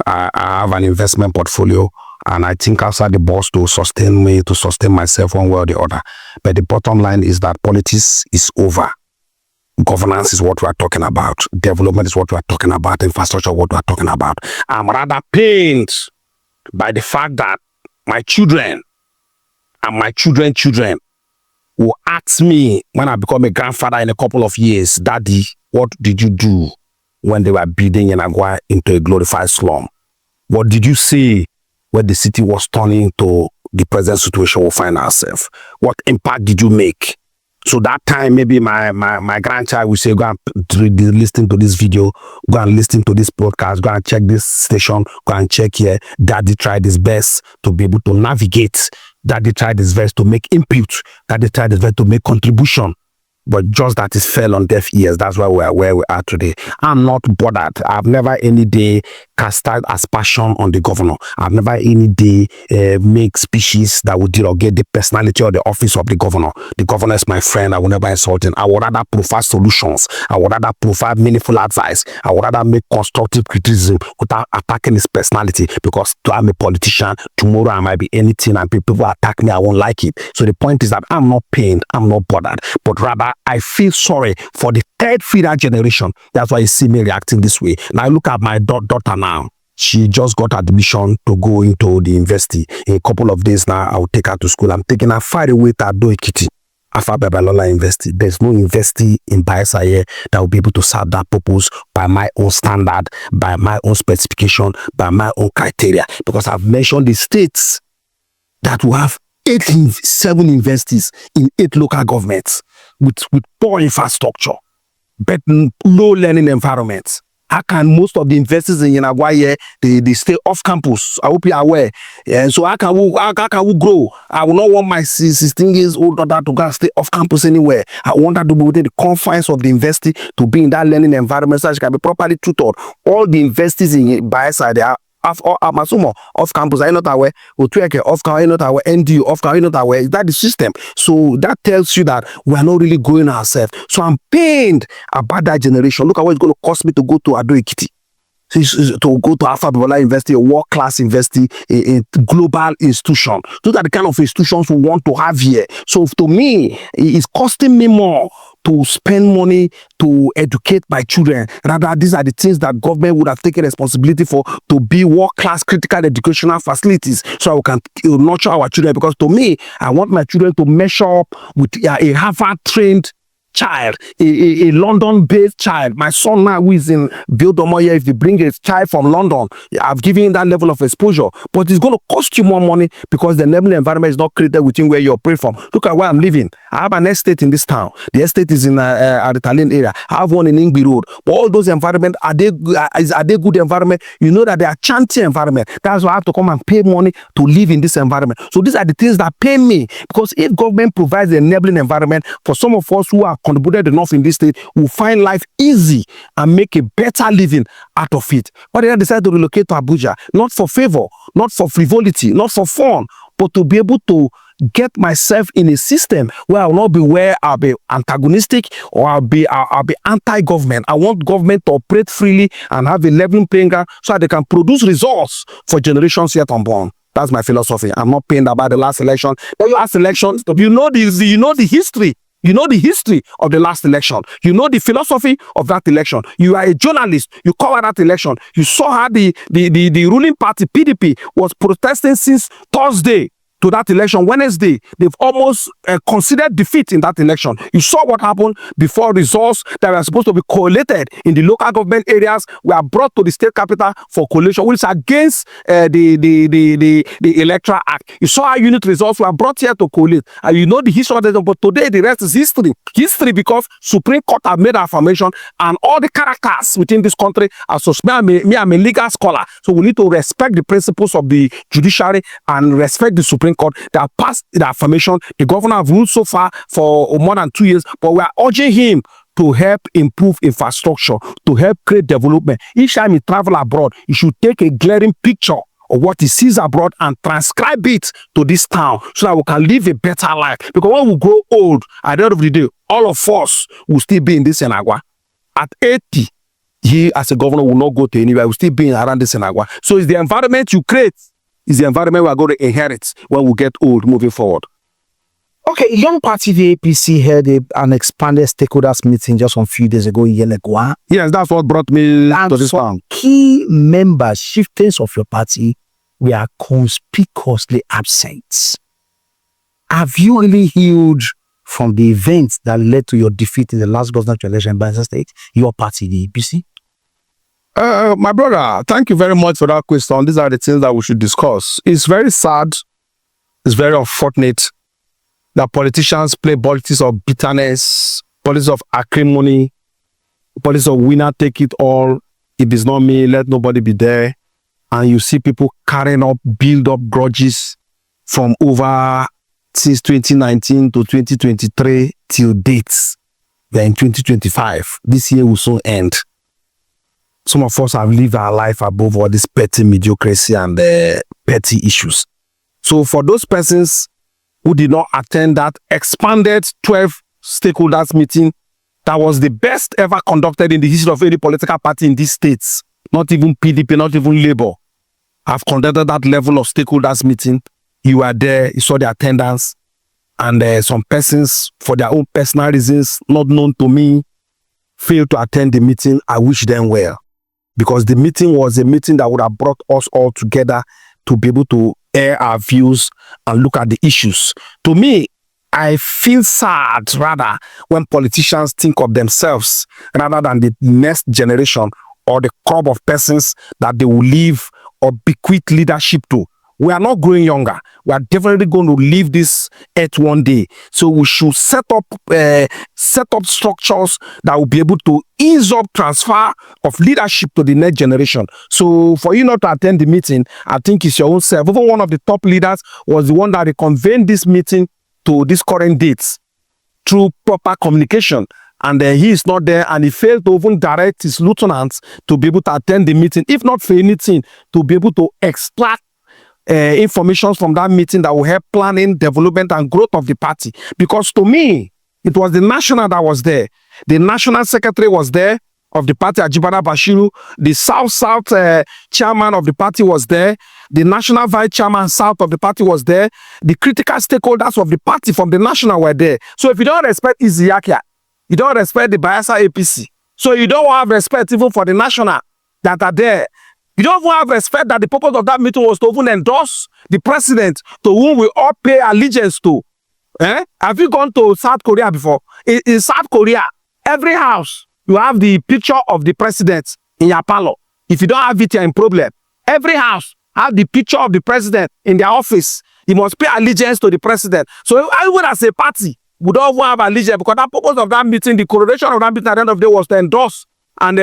I have an investment portfolio, and I think outside the box to sustain me, to sustain myself one way or the other. But the bottom line is that politics is over. Governance is what we are talking about. Development is what we are talking about. Infrastructure is what we are talking about. I'm rather pained by the fact that my children and my children will ask me when I become a grandfather in a couple of years, Daddy, what did you do when they were building Agua into a glorified slum? What did you say when the city was turning into the present situation we find ourselves? What impact did you make? So that time, maybe my grandchild will say, go and listen to this video, go and listen to this podcast, go and check this station, go and check here. Daddy tried his best to be able to navigate. Daddy tried his best to make input. Daddy tried his best to make contribution. But just that it fell on deaf ears. That's why we are where we are today. I'm not bothered. I've never any day casted aspersion on the governor. I've never any day make speeches that would derogate the personality or the office of the governor. The governor is my friend. I will never insult him. I would rather provide solutions. I would rather provide meaningful advice. I would rather make constructive criticism without attacking his personality, because I'm a politician. Tomorrow I might be anything and people attack me. I won't like it. So the point is that I'm not pained. I'm not bothered. But rather, I feel sorry for the third feeder generation. That's why you see me reacting this way. Now look at my daughter now. She just got admission to go into the university. In a couple of days now, I will take her to school. I'm taking her far away to Ado Ekiti, Afa Babalola University. There's no university in Bayelsa here that will be able to serve that purpose by my own standard, by my own specification, by my own criteria. Because I've mentioned the states that will have 7 universities in 8 local governments with poor infrastructure, but low learning environments. How can most of the investors in Yanagwa here they stay off campus? I hope you are aware. Yeah, so how can we grow? I will not want my 16 years old daughter to go and stay off campus anywhere. I want her to be within the confines of the university, to be in that learning environment so she can be properly tutored. All the investors in Bayelsa, they are off campus. Are you not aware? Otueke off campus. Are you not aware? NDU off campus. Are you not aware? Is that the system? So that tells you that we are not really growing ourselves. So I'm pained about that generation. Look at what it's going to cost me to go to Ado Ekiti, to go to Alpha Babala University, a world-class university, a global institution. Those are the kind of institutions we want to have here. So to me, it's costing me more to spend money to educate my children. Rather, these are the things that government would have taken responsibility for, to be world-class critical educational facilities so we can nurture our children. Because to me, I want my children to measure up with a Harvard-trained child, a London-based child. My son now, who is in Bildomoye, if you bring a child from London, I've given him that level of exposure. But it's going to cost you more money because the learning environment is not created within where you operate from. Look at where I'm living. I have an estate in this town. The estate is in the Italian area. I have one in Ingby Road. But all those environments, are they good environment? You know that they are chanty environment. That's why I have to come and pay money to live in this environment. So these are the things that pay me. Because if government provides an enabling environment for some of us who are contributed enough in this state, will find life easy and make a better living out of it. But they decide to relocate to Abuja, not for favor, not for frivolity, not for fun, but to be able to get myself in a system where I will not be where I'll be antagonistic or I'll be anti-government. I want government to operate freely and have a leveling playing ground so that they can produce results for generations yet unborn. That's my philosophy. I'm not pained about the last election. The last election, you know the history. You know the history of the last election. You know the philosophy of that election. You are a journalist. You cover that election. You saw how the ruling party, PDP, was protesting since Thursday to that election. Wednesday, they've almost considered defeat in that election. You saw what happened before results that were supposed to be collated in the local government areas were brought to the state capital for collation, which is against the Electoral Act. You saw how unit results were brought here to collate. And you know the history of that, but today the rest is history. History because Supreme Court have made affirmation and all the characters within this country are suspended. I'm a legal scholar, so we need to respect the principles of the judiciary and respect the Supreme Court that passed the affirmation. The governor have ruled so far for more than 2 years, but we are urging him to help improve infrastructure, to help create development. Each time he travel abroad, he should take a glaring picture of what he sees abroad and transcribe it to this town so that we can live a better life. Because when we grow old, at the end of the day, all of us will still be in this Senagwa. At 80, he as a governor will not go to anywhere. Will still be around this Senagwa. So it's the environment you create is the environment we are going to inherit when we get old moving forward. Okay, young party, the APC, held an expanded stakeholders meeting just a few days ago in Yelegua. Yes, that's what brought me to this town. Key members, chieftains of your party, were conspicuously absent. Have you really healed from the events that led to your defeat in the last presidential election in Bayelsa State, your party, the APC? My brother, thank you very much for that question. These are the things that we should discuss. It's very sad. It's very unfortunate that politicians play politics of bitterness, politics of acrimony, politics of winner take it all. If it's not me, let nobody be there. And you see people carrying up, build up grudges from over since 2019 to 2023 till dates. We're in 2025. This year will soon end. Some of us have lived our life above all this petty mediocrity and petty issues. So for those persons who did not attend that expanded 12 stakeholders meeting, that was the best ever conducted in the history of any political party in these states, not even PDP, not even Labour, have conducted that level of stakeholders meeting. You were there, you saw the attendance, and some persons, for their own personal reasons, not known to me, failed to attend the meeting. I wish them well. Because the meeting was a meeting that would have brought us all together to be able to air our views and look at the issues. To me, I feel sad rather when politicians think of themselves rather than the next generation or the crop of persons that they will leave or bequeath leadership to. We are not growing younger. We are definitely going to leave this earth one day. So we should set up structures that will be able to ease up transfer of leadership to the next generation. So for you not to attend the meeting, I think it's your own self. Even one of the top leaders was the one that convened this meeting to this current dates through proper communication. And he is not there, and he failed to even direct his lieutenants to be able to attend the meeting, if not for anything, to be able to extract information from that meeting that will help planning, development, and growth of the party. Because to me, it was the national that was there. The national secretary was there of the party, Ajibada Bashiru. The South chairman of the party was there. The national vice chairman South of the party was there. The critical stakeholders of the party from the national were there. So if you don't respect Izzi Yakiah, you don't respect the Bayelsa APC. So you don't have respect even for the national that are there. You don't even have respect that the purpose of that meeting was to even endorse the president to whom we all pay allegiance to. Have you gone to South Korea before? In South Korea, every house, you have the picture of the president in your parlor. If you don't have it, you're in problem. Every house have the picture of the president in their office. You must pay allegiance to the president. So even as a party, we don't even have allegiance, because that purpose of that meeting, the correlation of that meeting at the end of the day was to endorse and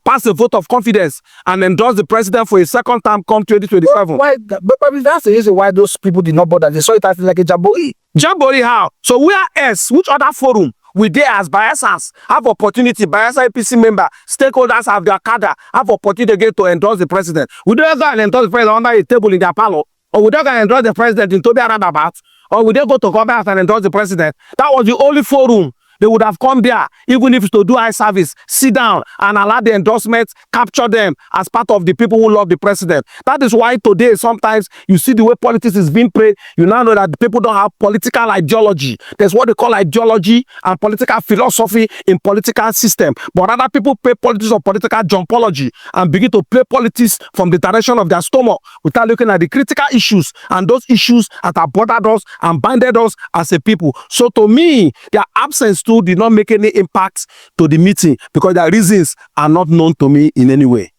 pass a vote of confidence and endorse the president for a second term come 2027. Why? But that's the reason why those people did not bother. They saw it as like a jamboree. Jamboree how? So where else? Which other forum we there as Bayelsans have opportunity? Bayelsa APC member, stakeholders have their cadre, have opportunity again to endorse the president. We don't go and endorse the president under a table in their parlor, or we don't go and endorse the president in Toby Arababat, or we don't go to government and endorse the president. That was the only forum they would have come there, even if it's to do eye service, sit down and allow the endorsements, capture them as part of the people who love the president. That is why today, sometimes you see the way politics is being played, you now know that the people don't have political ideology. There's what they call ideology and political philosophy in political system. But other people play politics or political jumpology and begin to play politics from the direction of their stomach without looking at the critical issues and those issues that have bothered us and binded us as a people. So to me, their absence did not make any impact to the meeting because their reasons are not known to me in any way.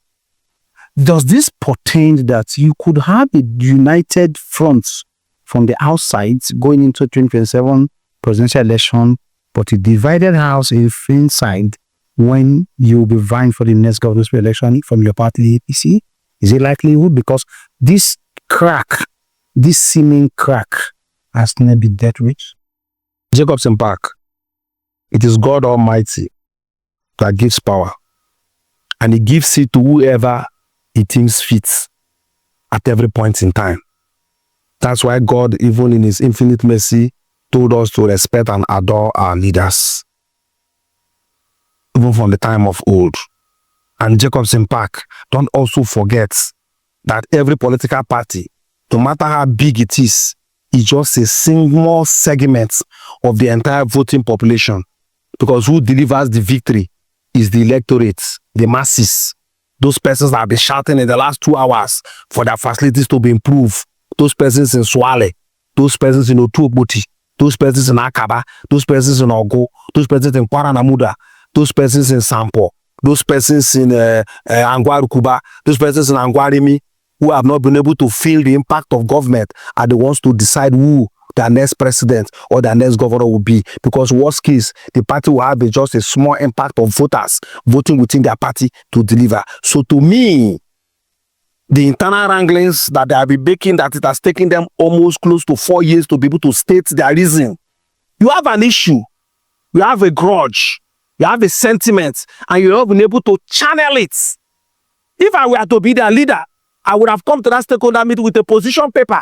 Does this portend that you could have a united front from the outside going into 2027 presidential election, but a divided house inside when you'll be vying for the next governor's election from your party, the APC? Is it likelihood? Because this crack, this seeming crack, has never been dealt with. Jacobson Park. It is God Almighty that gives power, and He gives it to whoever He thinks fits at every point in time. That's why God, even in His infinite mercy, told us to respect and adore our leaders, even from the time of old. And Jacobson Park, don't also forget that every political party, no matter how big it is just a single segment of the entire voting population. Because who delivers the victory is the electorate, the masses. Those persons that have been shouting in the last 2 hours for their facilities to be improved. Those persons in Swale, those persons in Otuogboti, those persons in Akaba, those persons in Ogo, those persons in Kwaranamuda, those persons in Sampo, those persons in Angwarukuba, those persons in Angwarimi, who have not been able to feel the impact of government, are the ones to decide who their next president or their next governor will be. Because worst case, the party will have just a small impact of voters voting within their party to deliver. So to me, the internal wranglings that they have been making, that it has taken them almost close to 4 years to be able to state their reason. You have an issue, you have a grudge, you have a sentiment, and you have been able to channel it. If I were to be their leader, I would have come to that stakeholder meeting with a position paper,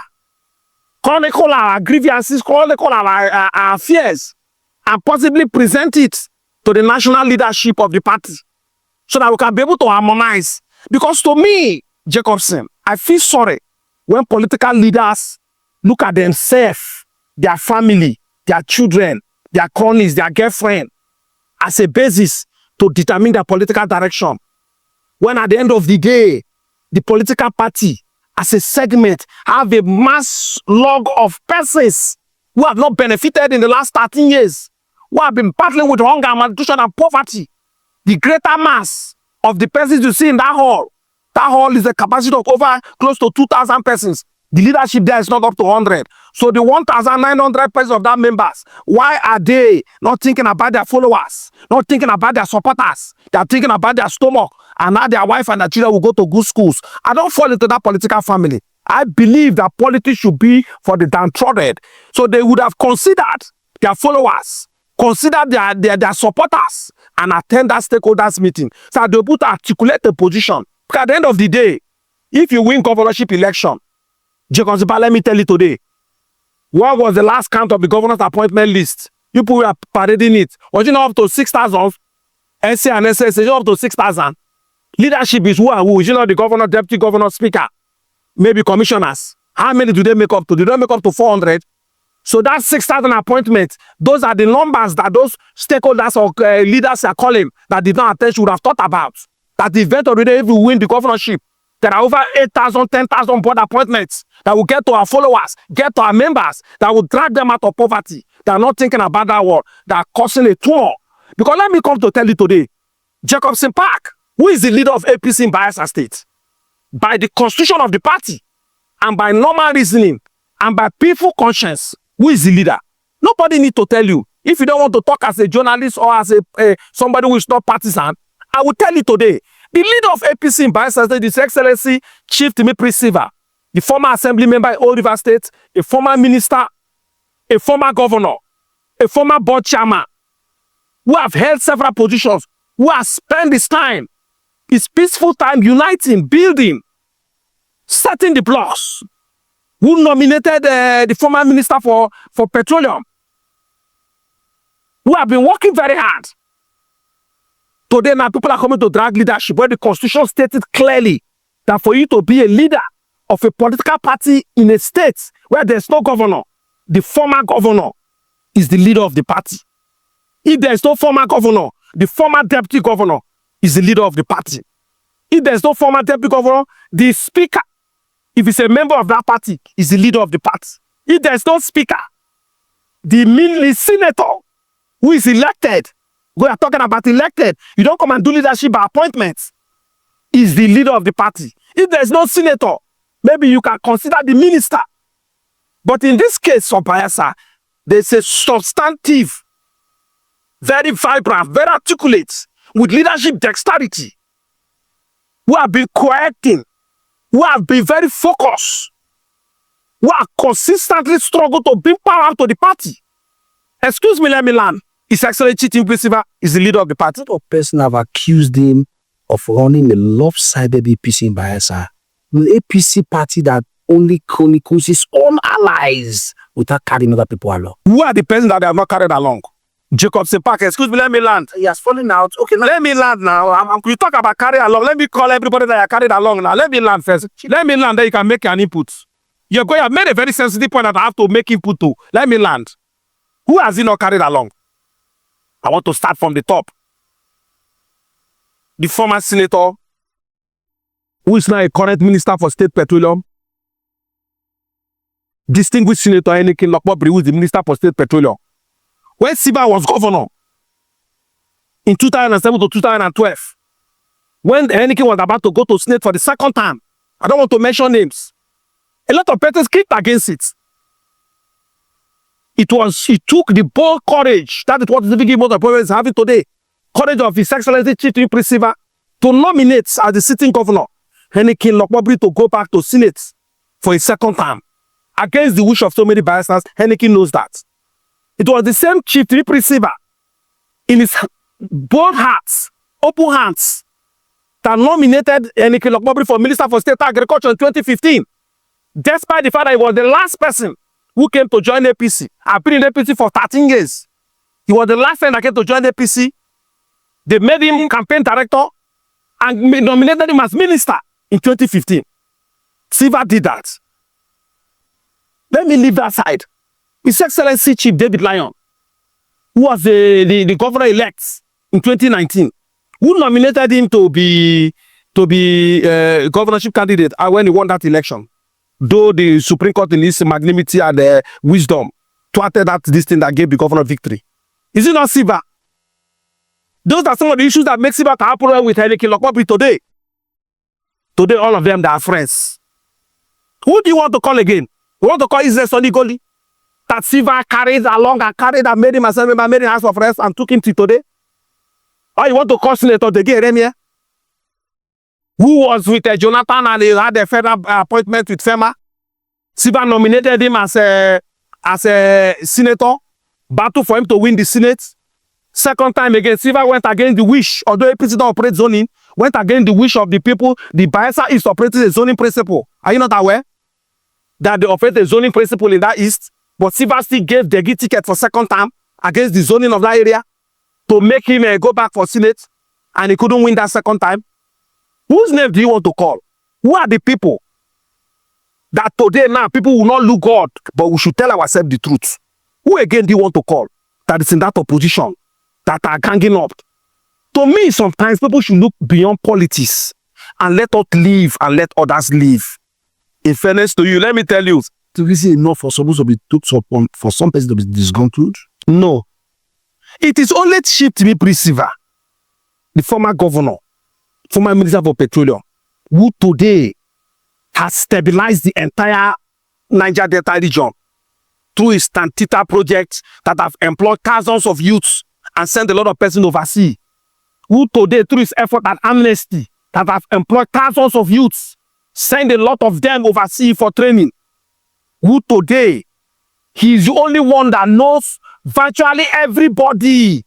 chronicle our grievances, chronicle our fears, and possibly present it to the national leadership of the party so that we can be able to harmonize. Because to me, Jacobson, I feel sorry when political leaders look at themselves, their family, their children, their cronies, their girlfriend as a basis to determine their political direction. When at the end of the day, the political party as a segment have a mass log of persons who have not benefited in the last 13 years, who have been battling with hunger, malnutrition, and poverty. The greater mass of the persons you see in that hall is a capacity of over close to 2,000 persons. The leadership there is not up to 100. So the 1,900 persons of that members, why are they not thinking about their followers, not thinking about their supporters? They are thinking about their stomach, and now their wife and their children will go to good schools. I don't fall into that political family. I believe that politics should be for the downtrodden. So they would have considered their followers, considered their supporters, and attend that stakeholders meeting. So they'll be able to articulate a position. Because at the end of the day, if you win governorship election, Jacob Zipa, let me tell you today, what was the last count of the governor's appointment list? You people were parading it. Was it not up to 6,000? SA and SS, is it up to 6,000? Leadership is who and who? Is it not the governor, deputy governor, speaker? Maybe commissioners. How many do they make up to? Do they make up to 400? So that 6,000 appointments, those are the numbers that those stakeholders or leaders are calling that did not attend should have thought about. That the event already, if we win the governorship, there are over 8,000, 10,000 board appointments that will get to our followers, get to our members, that will drag them out of poverty. They are not thinking about that word. They are causing a tour. Because let me come to tell you today, Jacobson Park, who is the leader of APC in Bayelsa State, by the constitution of the party, and by normal reasoning, and by peaceful conscience, who is the leader? Nobody need to tell you. If you don't want to talk as a journalist or as somebody who is not partisan, I will tell you today, the leader of APC in Bayelsa State, His Excellency Chief Timi Silva, the former assembly member in Old River State, a former minister, a former governor, a former board chairman, who have held several positions, who has spent his time, his peaceful time uniting, building, setting the blocks, who nominated the former minister for petroleum, who have been working very hard. Today now people are coming to drag leadership where the constitution stated clearly that for you to be a leader of a political party in a state where there's no governor, the former governor is the leader of the party. If there's no former governor, the former deputy governor is the leader of the party. If there's no former deputy governor, the speaker, if he's a member of that party, is the leader of the party. If there's no speaker, the senator who is elected, we are talking about elected, you don't come and do leadership by appointments, is the leader of the party. If there's no senator, maybe you can consider the minister. But in this case of Bayelsa, there's a substantive, very vibrant, very articulate, with leadership dexterity, who have been correcting, who have been very focused, who have consistently struggled to bring power to the party. Excuse me, let me learn. His Excellency Timi Silva is the leader of the party. A person have accused him of running a lopsided APC in Bayelsa. The APC party that only chronicles its own allies without carrying other people along. Who are the persons that they have not carried along? Jacobson Park, excuse me, let me land. He has fallen out. Okay, let me land now. We talk about carry along. Let me call everybody that are carried along now. Let me land first. Let me land, then you can make an input. You have made a very sensitive point that I have to make input to. Let me land. Who has he not carried along? I want to start from the top. The former senator, who is now a current minister for state petroleum, distinguished Senator Enikin Lokpobri, who is the minister for state petroleum. When Siba was governor in 2007 to 2012, when Enikin was about to go to Senate for the second time, I don't want to mention names, a lot of persons kicked against it. It took the bold courage, that is what the Civic Motor Program is having today, courage of His Excellency Chief Timi Silva to nominate as the sitting governor Enikin Lokpobri to go back to Senate for a second time. Against the wish of so many Bayelsans, Enikin knows that. It was the same Chief Timi Silva, in his bold hearts, open hands, that nominated Enikin Lokpobri for Minister for State Agriculture in 2015. Despite the fact that he was the last person who came to join APC. I've been in APC for 13 years. He was the last person that came to join APC. They made him campaign director and nominated him as minister in 2015. Silva did that. Let me leave that side. His Excellency Chief David Lion, who was the governor-elect in 2019, who nominated him to be governorship candidate when he won that election. Though the Supreme Court in its magnanimity and wisdom thwarted this thing that gave the governor victory. Is it not Silva? Those are some of the issues that make Silva happen with Enikin Lokpobri today. Today, all of them, they are friends. Who do you want to call again? You want to call Izzi Yakiah? That Siva carried along and carried and made him assembly, made him house of rest and took him to today? Or you want to call Senator Dege Remia, who was with Jonathan and he had a federal appointment with FEMA? Siva nominated him as a senator, battle for him to win the Senate. Second time again, Siva went against the wish, although APC don't operate zoning, went against the wish of the people. The Bayelsa is operating a zoning principle. Are you not aware that they operate a zoning principle in that east? But Siva still gave Degi ticket for second time against the zoning of that area to make him go back for Senate, and he couldn't win that second time. Whose name do you want to call? Who are the people that today now people will not look God, but we should tell ourselves the truth? Who again do you want to call that is in that opposition, that are ganging up? To me, sometimes people should look beyond politics and let us live and let others live. In fairness to you, let me tell you, To say enough for supposed to be took upon for some person to be disgruntled? no. It is only Chief Timi Prisiva, the former governor, former minister for petroleum, who today has stabilized the entire Niger Delta region through his Tantita projects that have employed thousands of youths and sent a lot of persons overseas. Who today, through his effort at amnesty, that have employed thousands of youths, sent a lot of them overseas for training. Who today, he is the only one that knows virtually everybody.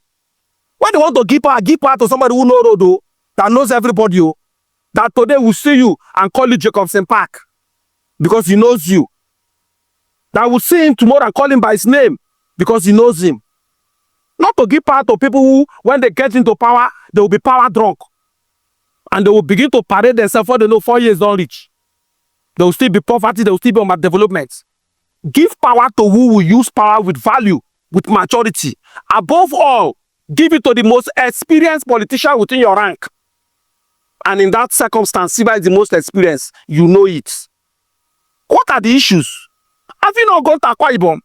When they want to give power to somebody who knows Rodo, that knows everybody, that today will see you and call you Jacobson Park because he knows you. That will see him tomorrow and call him by his name because he knows him. Not to give power to people who, when they get into power, they will be power drunk. And they will begin to parade themselves for they know 4 years don't reach. There will still be poverty, there will still be underdevelopment. Give power to who will use power with value, with maturity. Above all, give it to the most experienced politician within your rank. And in that circumstance, Siva is the most experienced. You know it. What are the issues? Have you not gone to Akwa Ibom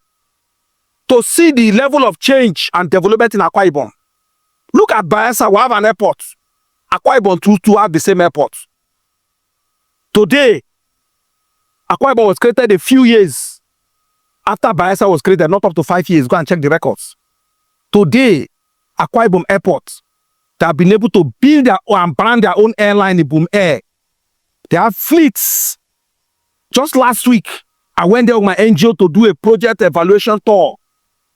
to see the level of change and development in Akwa Ibom? Look at Bayelsa, we have an airport. Akwa Ibom to have the same airport. Today, Akwa Ibom was created a few years after Bayelsa was created, not up to 5 years. Go and check the records. Today, Akwa Ibom Airport, they have been able to build their own and brand their own airline in Boom Air. They have fleets. Just last week, I went there with my NGO to do a project evaluation tour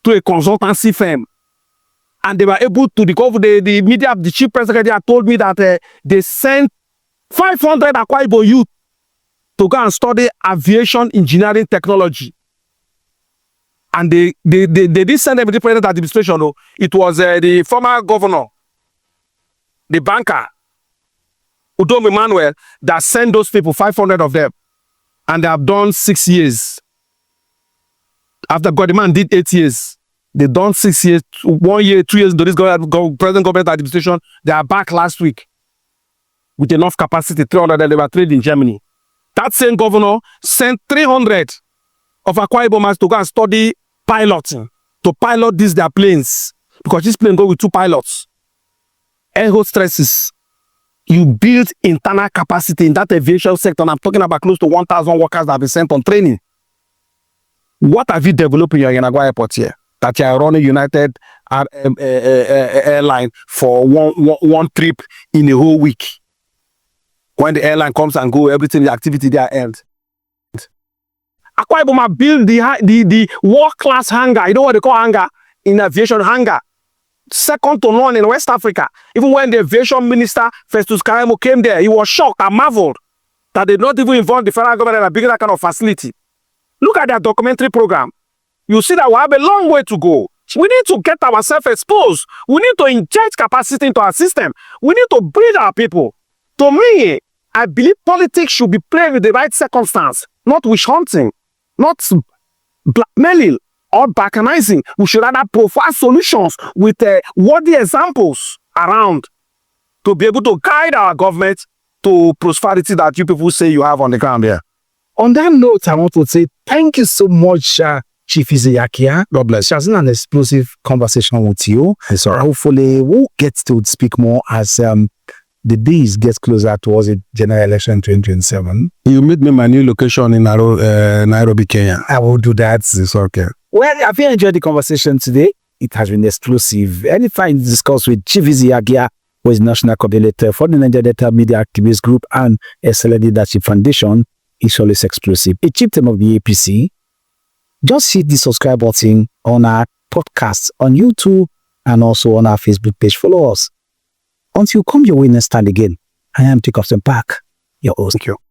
to a consultancy firm. And they were able to, the media, the chief press secretary told me that they sent 500 Akwa Ibom youth to go and study aviation engineering technology. And they did send them to the present administration. No. It was the former governor, the banker, Udom Emmanuel, that sent those people, 500 of them. And they have done 6 years. After Godiman did 8 years, they've done 6 years, 1 year, 2 years into this present government administration. They are back last week with enough capacity, 300 that they were trained in Germany. That same governor sent 300 of Akwa Ibomers to go and study piloting, to pilot their planes, because this plane go with 2 pilots. Air hostesses. You build internal capacity in that aviation sector, and I'm talking about close to 1,000 workers that have been sent on training. What have you developed in your Yanagwa airport here? That you are running United airline for one trip in a whole week. When the airline comes and go, everything, the activity there ends. Akwa Ibom build the world-class hangar. You know what they call hangar? In aviation hangar. Second to none in West Africa. Even when the aviation minister, Festus Keyamo, came there, he was shocked and marveled that they not even involve the federal government in building that kind of facility. Look at their documentary program. You see that we have a long way to go. We need to get ourselves exposed. We need to inject capacity into our system. We need to breed our people. To me, I believe politics should be played with the right circumstance, not witch hunting, not blackmailing or balkanizing. We should rather provide solutions with worthy examples around to be able to guide our government to prosperity that you people say you have on the ground here. On that note, I want to say thank you so much, Chief Izzi Yakiah. God bless. It has been an explosive conversation with you. Yes, sir. Hopefully, we'll get to speak more as the days get closer towards the general election 2027. You meet me my new location in Nairobi, Kenya. I will do that. It's okay. Well, have you enjoyed the conversation today? It has been exclusive. Anytime discussed with Chief Izzi Yakiah, who is National Coordinator for the Niger Delta Media Activist Group and Excellent Leadership Foundation, is always exclusive. A chieftain of the APC, just hit the subscribe button on our podcast on YouTube and also on our Facebook page. Follow us. Until you come your way next time again, I am Take Off the Back, your host. Thank you.